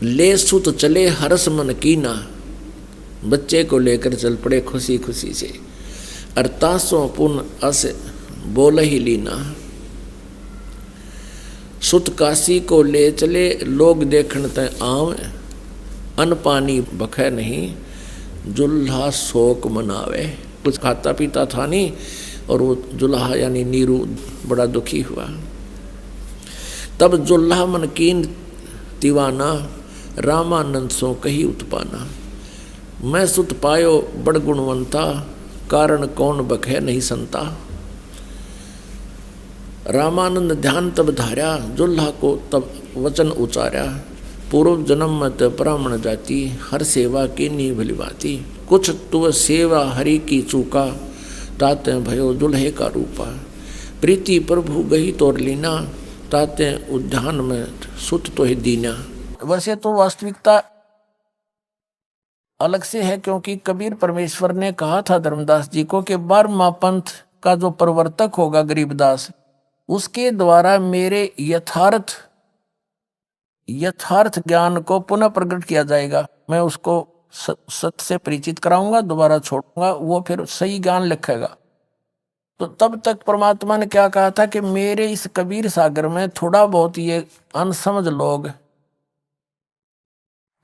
ले सुत चले हरस मन कीना, बच्चे को लेकर चल पड़े खुशी खुशी से। अरतासों पुन अस बोल ही लीना, सुत काशी को ले चले लोग देखण तय आव, अन पानी बखे नहीं जुल्हा शोक मनावे। कुछ खाता पीता था नहीं और वो जुल्हा यानी नीरू बड़ा दुखी हुआ। तब जुल्हा मन कीन दीवाना, रामानंद सो कही उत्पाना। मैं सुत पायो बड़ गुणवंता, कारण कौन बखे नहीं संता। रामानंद ध्यान तब धार्या, जुल्हा को तब वचन उचार्या। पूर्व जन्म मत ब्राह्मण जाति, हर सेवा की नी भली बाती। कुछ तुव सेवा हरि की चूका, ताते भयो दुल्हे का रूपा। प्रीति प्रभु गही तोर लीना, ताते उद्यान में सुत तो ही दीना। वैसे तो वास्तविकता अलग से है, क्योंकि कबीर परमेश्वर ने कहा था धर्मदास जी को कि 12वां पंथ का जो प्रवर्तक होगा गरीबदास, उसके द्वारा मेरे यथार्थ ज्ञान को पुनः प्रकट किया जाएगा। मैं उसको सत्य से परिचित कराऊंगा, दोबारा छोड़ूंगा, वो फिर सही ज्ञान लिखेगा। तो तब तक परमात्मा ने क्या कहा था कि मेरे इस कबीर सागर में थोड़ा बहुत ये अनसमझ लोग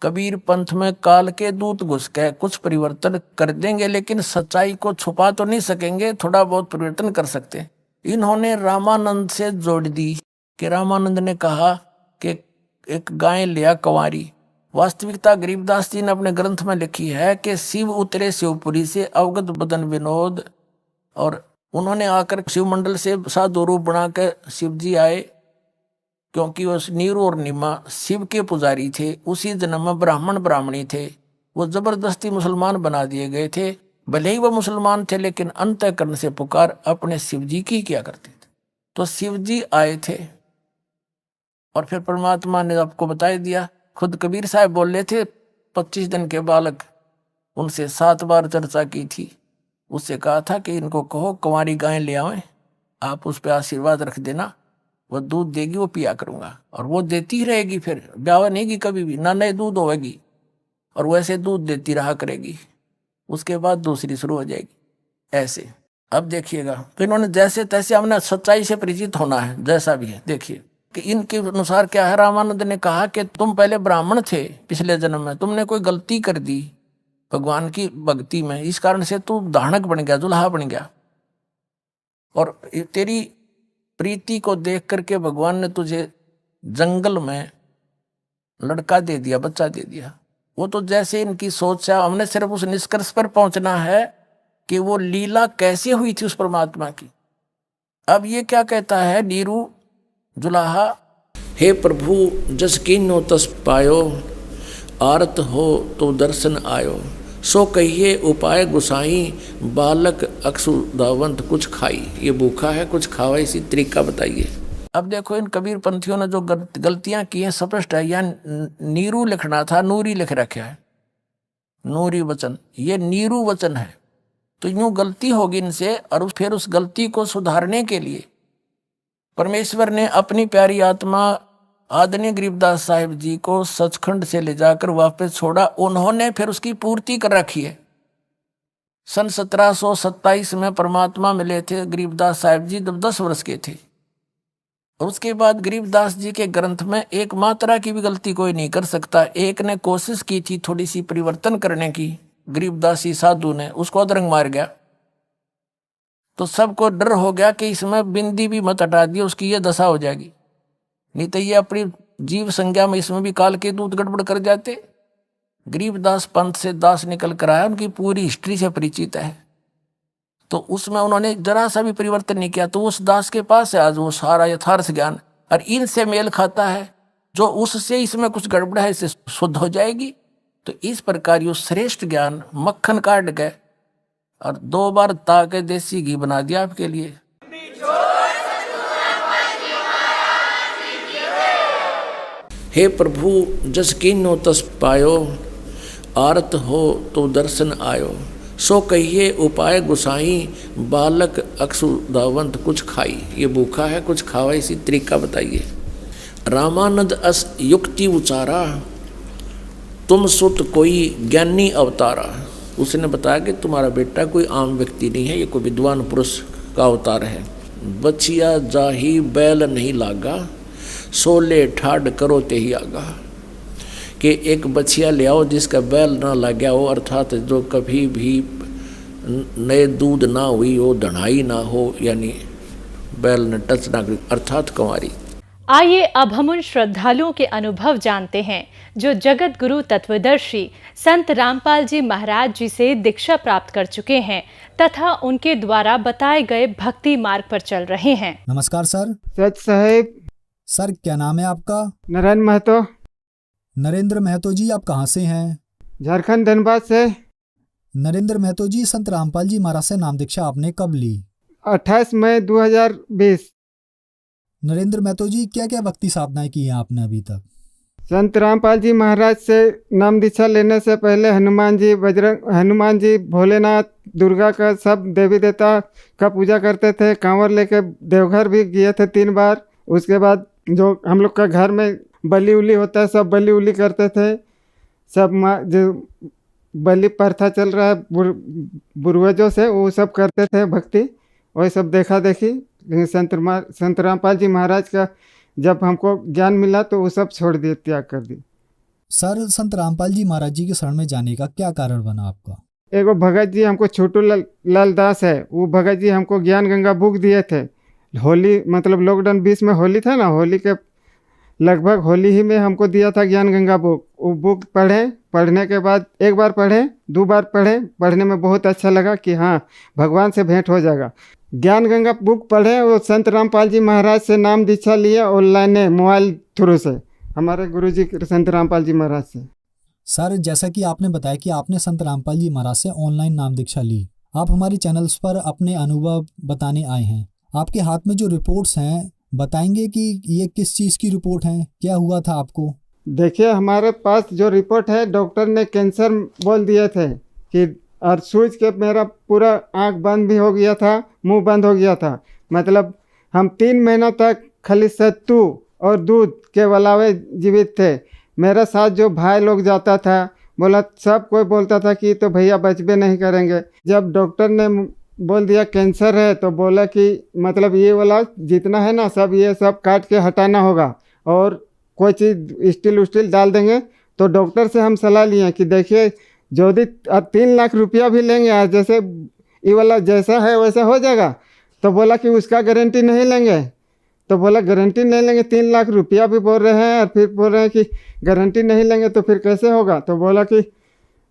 कबीर पंथ में काल के दूत घुस के कुछ परिवर्तन कर देंगे, लेकिन सच्चाई को छुपा तो नहीं सकेंगे, थोड़ा बहुत परिवर्तन कर सकते। इन्होंने रामानंद से जोड़ दी कि रामानंद ने कहा कि एक गाय लिया कंवारी। वास्तविकता गरीबदास जी ने अपने ग्रंथ में लिखी है कि शिव उतरे शिवपुरी से अवगत बदन विनोद, और उन्होंने आकर शिवमंडल से साधु रूप बना के शिव जी आए, क्योंकि वो नीरू और निमा शिव के पुजारी थे। उसी जन्म में ब्राह्मण ब्राह्मणी थे, वो जबरदस्ती मुसलमान बना दिए गए थे। भले ही वो मुसलमान थे, लेकिन अंतःकरण से पुकार अपने शिव जी की किया करते थे। तो शिव जी आए थे और फिर परमात्मा ने आपको बता दिया। खुद कबीर साहब बोल रहे थे, 25 दिन के बालक, उनसे 7 बार चर्चा की थी। उससे कहा था कि इनको कहो कुंवारी गाय ले आवे, आप उस पर आशीर्वाद रख देना, वो दूध देगी, वो पिया करूंगा। और वो देती ही रहेगी, फिर ब्याह नहीं की कभी भी, ना नए दूध होगी। और वैसे दूध देती रहा करेगी, उसके बाद दूसरी शुरू हो जाएगी ऐसे। अब देखिएगा, तो इन्होंने जैसे तैसे हमने सच्चाई से परिचित होना है, जैसा भी है। देखिए कि इनके अनुसार क्या है, रामानंद ने कहा कि तुम पहले ब्राह्मण थे पिछले जन्म में, तुमने कोई गलती कर दी भगवान की भक्ति में, इस कारण से तू धानक बन गया, दुल्हा बन गया, और तेरी प्रीति को देख करके भगवान ने तुझे जंगल में लड़का दे दिया, बच्चा दे दिया। वो तो जैसे इनकी सोच है, हमने सिर्फ उस निष्कर्ष पर पहुंचना है कि वो लीला कैसे हुई थी उस परमात्मा की। अब ये क्या कहता है नीरू जुलाहा, हे प्रभु जस कीन्हो तस पायो, आरत हो तो दर्शन आयो, सो कहिए उपाय गुसाई, बालक अक्षुदावंत कुछ खाई। ये भूखा है कुछ खावा, इसी तरीका बताइए। अब देखो इन कबीर पंथियों ने जो गलतियां की हैं स्पष्ट है। यह नीरू लिखना था, नूरी लिख रखा है, नूरी वचन, ये नीरू वचन है। तो यूं गलती होगी इनसे, और फिर उस गलती को सुधारने के लिए परमेश्वर ने अपनी प्यारी आत्मा आदरणीय गरीबदास साहिब जी को सचखंड से ले जाकर वापस छोड़ा। उन्होंने फिर उसकी पूर्ति कर रखी है। सन 1727 में परमात्मा मिले थे गरीबदास साहिब जी जब 10 वर्ष के थे। उसके बाद गरीबदास जी के ग्रंथ में एक मात्रा की भी गलती कोई नहीं कर सकता। एक ने कोशिश की थी थोड़ी सी परिवर्तन करने की, गरीबदासी साधु ने, उसको अदरंग मार गया। तो सबको डर हो गया कि इसमें बिंदी भी मत हटा दिए, उसकी ये दशा हो जाएगी, नहीं तो ये अपनी जीव संज्ञा में इसमें भी काल के दूत गड़बड़ कर जाते। गरीबदास पंथ से दास निकल कर आया, उनकी पूरी हिस्ट्री से परिचित है, तो उसमें उन्होंने जरा सा भी परिवर्तन नहीं किया। तो उस दास के पास है आज वो सारा यथार्थ ज्ञान, और इनसे मेल खाता है, जो उससे इसमें कुछ गड़बड़ है इससे शुद्ध हो जाएगी। तो इस प्रकार ये श्रेष्ठ ज्ञान मक्खन काट गए और 2 बार ताके देसी घी बना दिया आपके लिए। हे प्रभु जस कीन्हो तस पायो, आरत हो तो दर्शन आयो, सो कहिए उपाय गुसाई, बालक अक्षुदावंत कुछ खाई। ये भूखा है कुछ खावा, इसी तरीका बताइए। रामानंद अस युक्ति उचारा, तुम सुत कोई ज्ञानी अवतारा। उसने बताया कि तुम्हारा बेटा कोई आम व्यक्ति नहीं है, ये कोई विद्वान पुरुष का अवतार है। बछिया जाही बैल नहीं लागा, सोले ठाड करो ते ही आगा। कि एक बछिया ले आओ जिसका बैल ना लग गया हो, अर्थात जो कभी भी नए दूध ना हुई हो, दढ़ाई ना हो, यानी बैल ने टच ना करी, अर्थात कंवारी। आइए अब हम उन श्रद्धालुओं के अनुभव जानते हैं जो जगत गुरु तत्वदर्शी संत रामपाल जी महाराज जी से दीक्षा प्राप्त कर चुके हैं तथा उनके द्वारा बताए गए भक्ति मार्ग पर चल रहे हैं। नमस्कार सर। सच साहेब। सर क्या नाम है आपका? नारायण महतो। नरेंद्र महतो जी, आप कहाँ से हैं? झारखंड धनबाद से। नरेंद्र महतो जी, संत रामपाल जी महाराज से नाम दीक्षा आपने कब ली? 28 मई 2020। नरेंद्र महतो जी, क्या क्या भक्ति साधनाएं की हैं आपने अभी तक? संत रामपाल जी महाराज से नाम दीक्षा लेने से पहले हनुमान जी, भोलेनाथ, दुर्गा का, सब देवी देवता का पूजा करते थे। कांवर लेके देवघर भी गए थे 3 बार। उसके बाद जो हम लोग का घर में बलि उली होता है, सब बलि उली करते थे। सब जो बलि प्रथा चल रहा है पूर्वजों से, वो सब करते थे भक्ति, वही सब देखा देखी। संत रामपाल जी महाराज का जब हमको ज्ञान मिला तो वो सब छोड़ दिए, त्याग कर दी। सर, संत रामपाल जी महाराज जी के शरण में जाने का क्या कारण बना आपका? एगो भगत जी हमको छोटू लाल दास है, वो भगत जी हमको ज्ञान गंगा बुक दिए थे। होली मतलब लॉकडाउन 20 में होली था ना, होली के लगभग होली ही में हमको दिया था ज्ञान गंगा बुक। वो बुक पढ़ने के बाद 1 बार पढ़े, 2 बार पढ़ने में बहुत अच्छा लगा कि हाँ भगवान से भेंट हो जाएगा। ज्ञान गंगा बुक पढ़े और संत रामपाल जी महाराज से नाम दीक्षा लिया ऑनलाइन मोबाइल थ्रू से, हमारे गुरुजी संत रामपाल जी महाराज से। सर, जैसा कि आपने बताया कि आपने संत रामपाल जी महाराज से ऑनलाइन नाम दीक्षा ली, आप हमारे चैनल्स पर अपने अनुभव बताने आए हैं। आपके हाथ में जो रिपोर्ट्स हैं, बताएंगे कि ये किस चीज़ की रिपोर्ट है, क्या हुआ था आपको? देखिए, हमारे पास जो रिपोर्ट है, डॉक्टर ने कैंसर बोल दिए थे कि, और सूझ के मेरा पूरा आँख बंद भी हो गया था, मुंह बंद हो गया था। मतलब हम 3 महीना तक खाली सत्तू और दूध के अलावे जीवित थे। मेरा साथ जो भाई लोग जाता था बोला सब कोई बोलता था कि तो भैया बचबे नहीं करेंगे। जब डॉक्टर ने बोल दिया कैंसर है तो बोला कि मतलब ये वाला जितना है ना सब ये सब काट के हटाना होगा और कोई चीज़ स्टील उस्टील डाल देंगे। तो डॉक्टर से हम सलाह लिए कि देखिए जो भी 3 लाख रुपया भी लेंगे आज जैसे ये वाला जैसा है वैसा हो जाएगा। तो बोला कि उसका गारंटी नहीं लेंगे। तो बोला गारंटी नहीं लेंगे, 3 लाख रुपया भी बोल रहे हैं और फिर बोल रहे हैं कि गारंटी नहीं लेंगे तो फिर कैसे होगा। तो बोला कि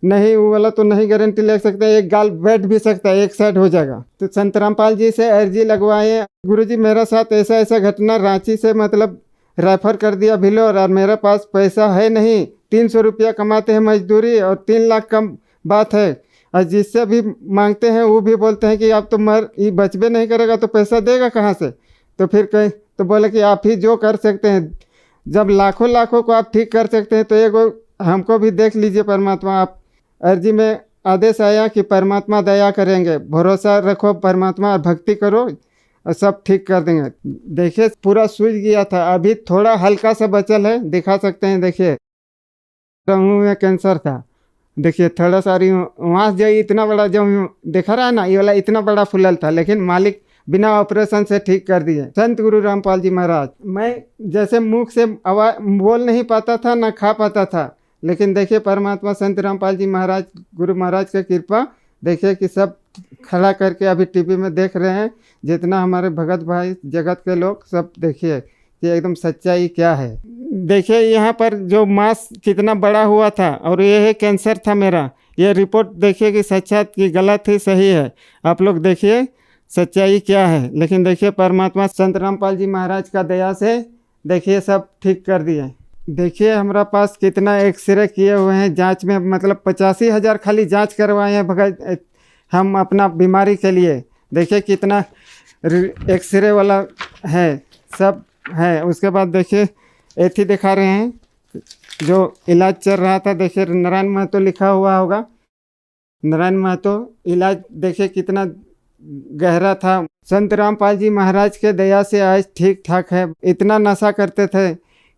नहीं वो वाला तो नहीं गारंटी ले सकते, एक गाल बैठ भी सकता है, एक साइड हो जाएगा। तो संत रामपाल जी से अर्जी लगवाए, गुरुजी मेरा साथ ऐसा ऐसा घटना, रांची से मतलब रेफर कर दिया भिलोर और मेरे पास पैसा है नहीं, 300 रुपया कमाते हैं मजदूरी और 3 लाख कम बात है। और जिससे भी मांगते हैं वो भी बोलते हैं कि आप तो ये बचबे नहीं करेगा तो पैसा देगा कहाँ से। तो फिर कहीं तो बोले कि आप ही जो कर सकते हैं, जब लाखों लाखों को आप ठीक कर सकते हैं तो एक हमको भी देख लीजिए परमात्मा। आप अर्जी में आदेश आया कि परमात्मा दया करेंगे, भरोसा रखो परमात्मा और भक्ति करो और सब ठीक कर देंगे। देखिए पूरा सूझ गया था, अभी थोड़ा हल्का सा बचल है, दिखा सकते हैं। देखिए मुँह में कैंसर था, देखिए थोड़ा सारी वहाँ जो इतना बड़ा जो दिखा रहा है ना ये वाला इतना बड़ा फुलल था, लेकिन मालिक बिना ऑपरेशन से ठीक कर दिए। संत गुरु रामपाल जी महाराज, मैं जैसे मुख से आवाज बोल नहीं पाता था ना खा पाता था, लेकिन देखिए परमात्मा संत रामपाल जी महाराज गुरु महाराज की कृपा देखिए कि सब खड़ा करके अभी टीवी में देख रहे हैं। जितना हमारे भगत भाई जगत के लोग सब देखिए कि एकदम सच्चाई क्या है। देखिए यहाँ पर जो मांस कितना बड़ा हुआ था और ये है कैंसर था मेरा। ये रिपोर्ट देखिए कि सच्चा कि गलत है सही है, आप लोग देखिए सच्चाई क्या है। लेकिन देखिए परमात्मा संत रामपाल जी महाराज का दया से देखिए सब ठीक कर दिए। देखिए हमारा पास कितना एक्सरे किए हुए हैं जांच में, मतलब 85,000 खाली जांच करवाए हैं भगत हम अपना बीमारी के लिए। देखिए कितना एक्सरे वाला है, सब है। उसके बाद देखिए एथी दिखा रहे हैं जो इलाज चल रहा था, देखिए नारायण महतो लिखा हुआ होगा, नारायण महतो इलाज देखिए कितना गहरा था। संत रामपाल जी महाराज के दया से आज ठीक ठाक है। इतना नशा करते थे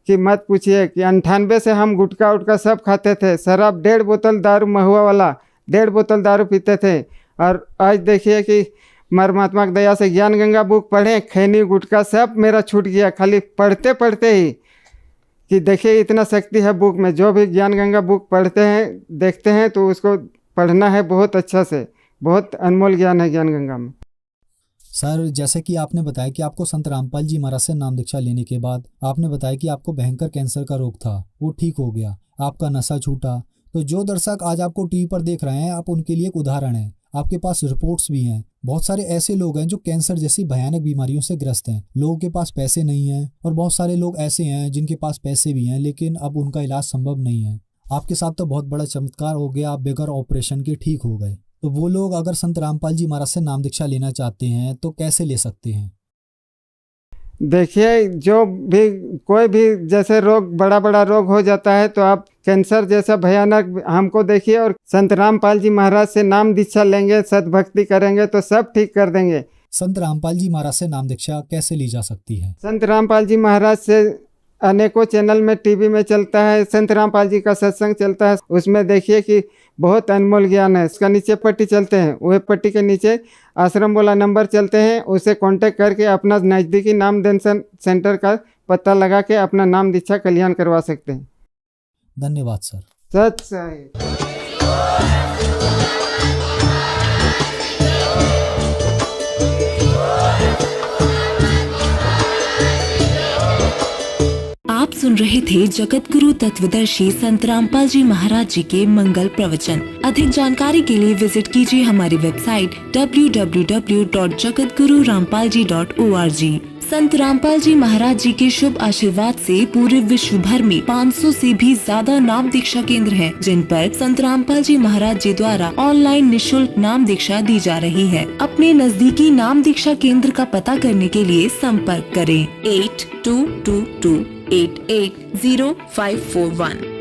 कि मत पूछिए कि 98 से हम गुटखा उटका सब खाते थे, शराब 1.5 बोतल दारू, महुआ वाला 1.5 बोतल दारू पीते थे। और आज देखिए कि परमात्मा की दया से ज्ञान गंगा बुक पढ़े, खैनी गुटखा सब मेरा छूट गया खाली पढ़ते पढ़ते ही। कि देखिए इतना शक्ति है बुक में, जो भी ज्ञान गंगा बुक पढ़ते हैं देखते हैं तो उसको पढ़ना है बहुत अच्छा से, बहुत अनमोल ज्ञान है ज्ञान गंगा में। सर जैसे कि आपने बताया कि आपको संत रामपाल जी महाराज से नाम दीक्षा लेने के बाद आपने बताया कि आपको भयंकर कैंसर का रोग था, वो ठीक हो गया, आपका नशा छूटा। तो जो दर्शक आज आपको टीवी पर देख रहे हैं आप उनके लिए एक उदाहरण हैं। आपके पास रिपोर्ट्स भी हैं। बहुत सारे ऐसे लोग हैं जो कैंसर जैसी भयानक बीमारियों से ग्रस्त हैं। लोगों के पास पैसे नहीं हैं और बहुत सारे लोग ऐसे हैं जिनके पास पैसे भी हैं लेकिन अब उनका इलाज संभव नहीं है। आपके साथ तो बहुत बड़ा चमत्कार हो गया, आप बगैर ऑपरेशन के ठीक हो गए। तो वो लोग अगर संत रामपाल जी महाराज से नाम दीक्षा लेना चाहते हैं तो कैसे ले सकते हैं? देखिए जो भी कोई भी जैसे रोग बड़ा बड़ा रोग हो जाता है तो आप कैंसर जैसा भयानक हमको देखिए और संत रामपाल जी महाराज से नाम दीक्षा लेंगे, सद्भक्ति करेंगे तो सब ठीक कर देंगे। संत रामपाल जी महाराज से नाम दीक्षा कैसे ली जा सकती है? संत रामपाल जी महाराज से अनेकों चैनल में टीवी में चलता है, संत रामपाल जी का सत्संग चलता है, उसमें देखिए कि बहुत अनमोल ज्ञान है। उसका नीचे पट्टी चलते हैं, वह पट्टी के नीचे आश्रम वाला नंबर चलते हैं, उसे कांटेक्ट करके अपना नज़दीकी नामदान सेंटर का पता लगा के अपना नाम दीक्षा कल्याण करवा सकते हैं। धन्यवाद सर। सच सही। आप सुन रहे थे जगत गुरु तत्वदर्शी संत रामपाल जी महाराज जी के मंगल प्रवचन। अधिक जानकारी के लिए विजिट कीजिए हमारी वेबसाइट www.jagatgururampalji.org। संत रामपाल जी महाराज जी के शुभ आशीर्वाद से पूरे विश्व भर में 500 से भी ज्यादा नाम दीक्षा केंद्र हैं, जिन पर संत रामपाल जी महाराज जी द्वारा ऑनलाइन निशुल्क नाम दीक्षा दी जा रही है। अपने नजदीकी नाम दीक्षा केंद्र का पता करने के लिए संपर्क करें 8222880541।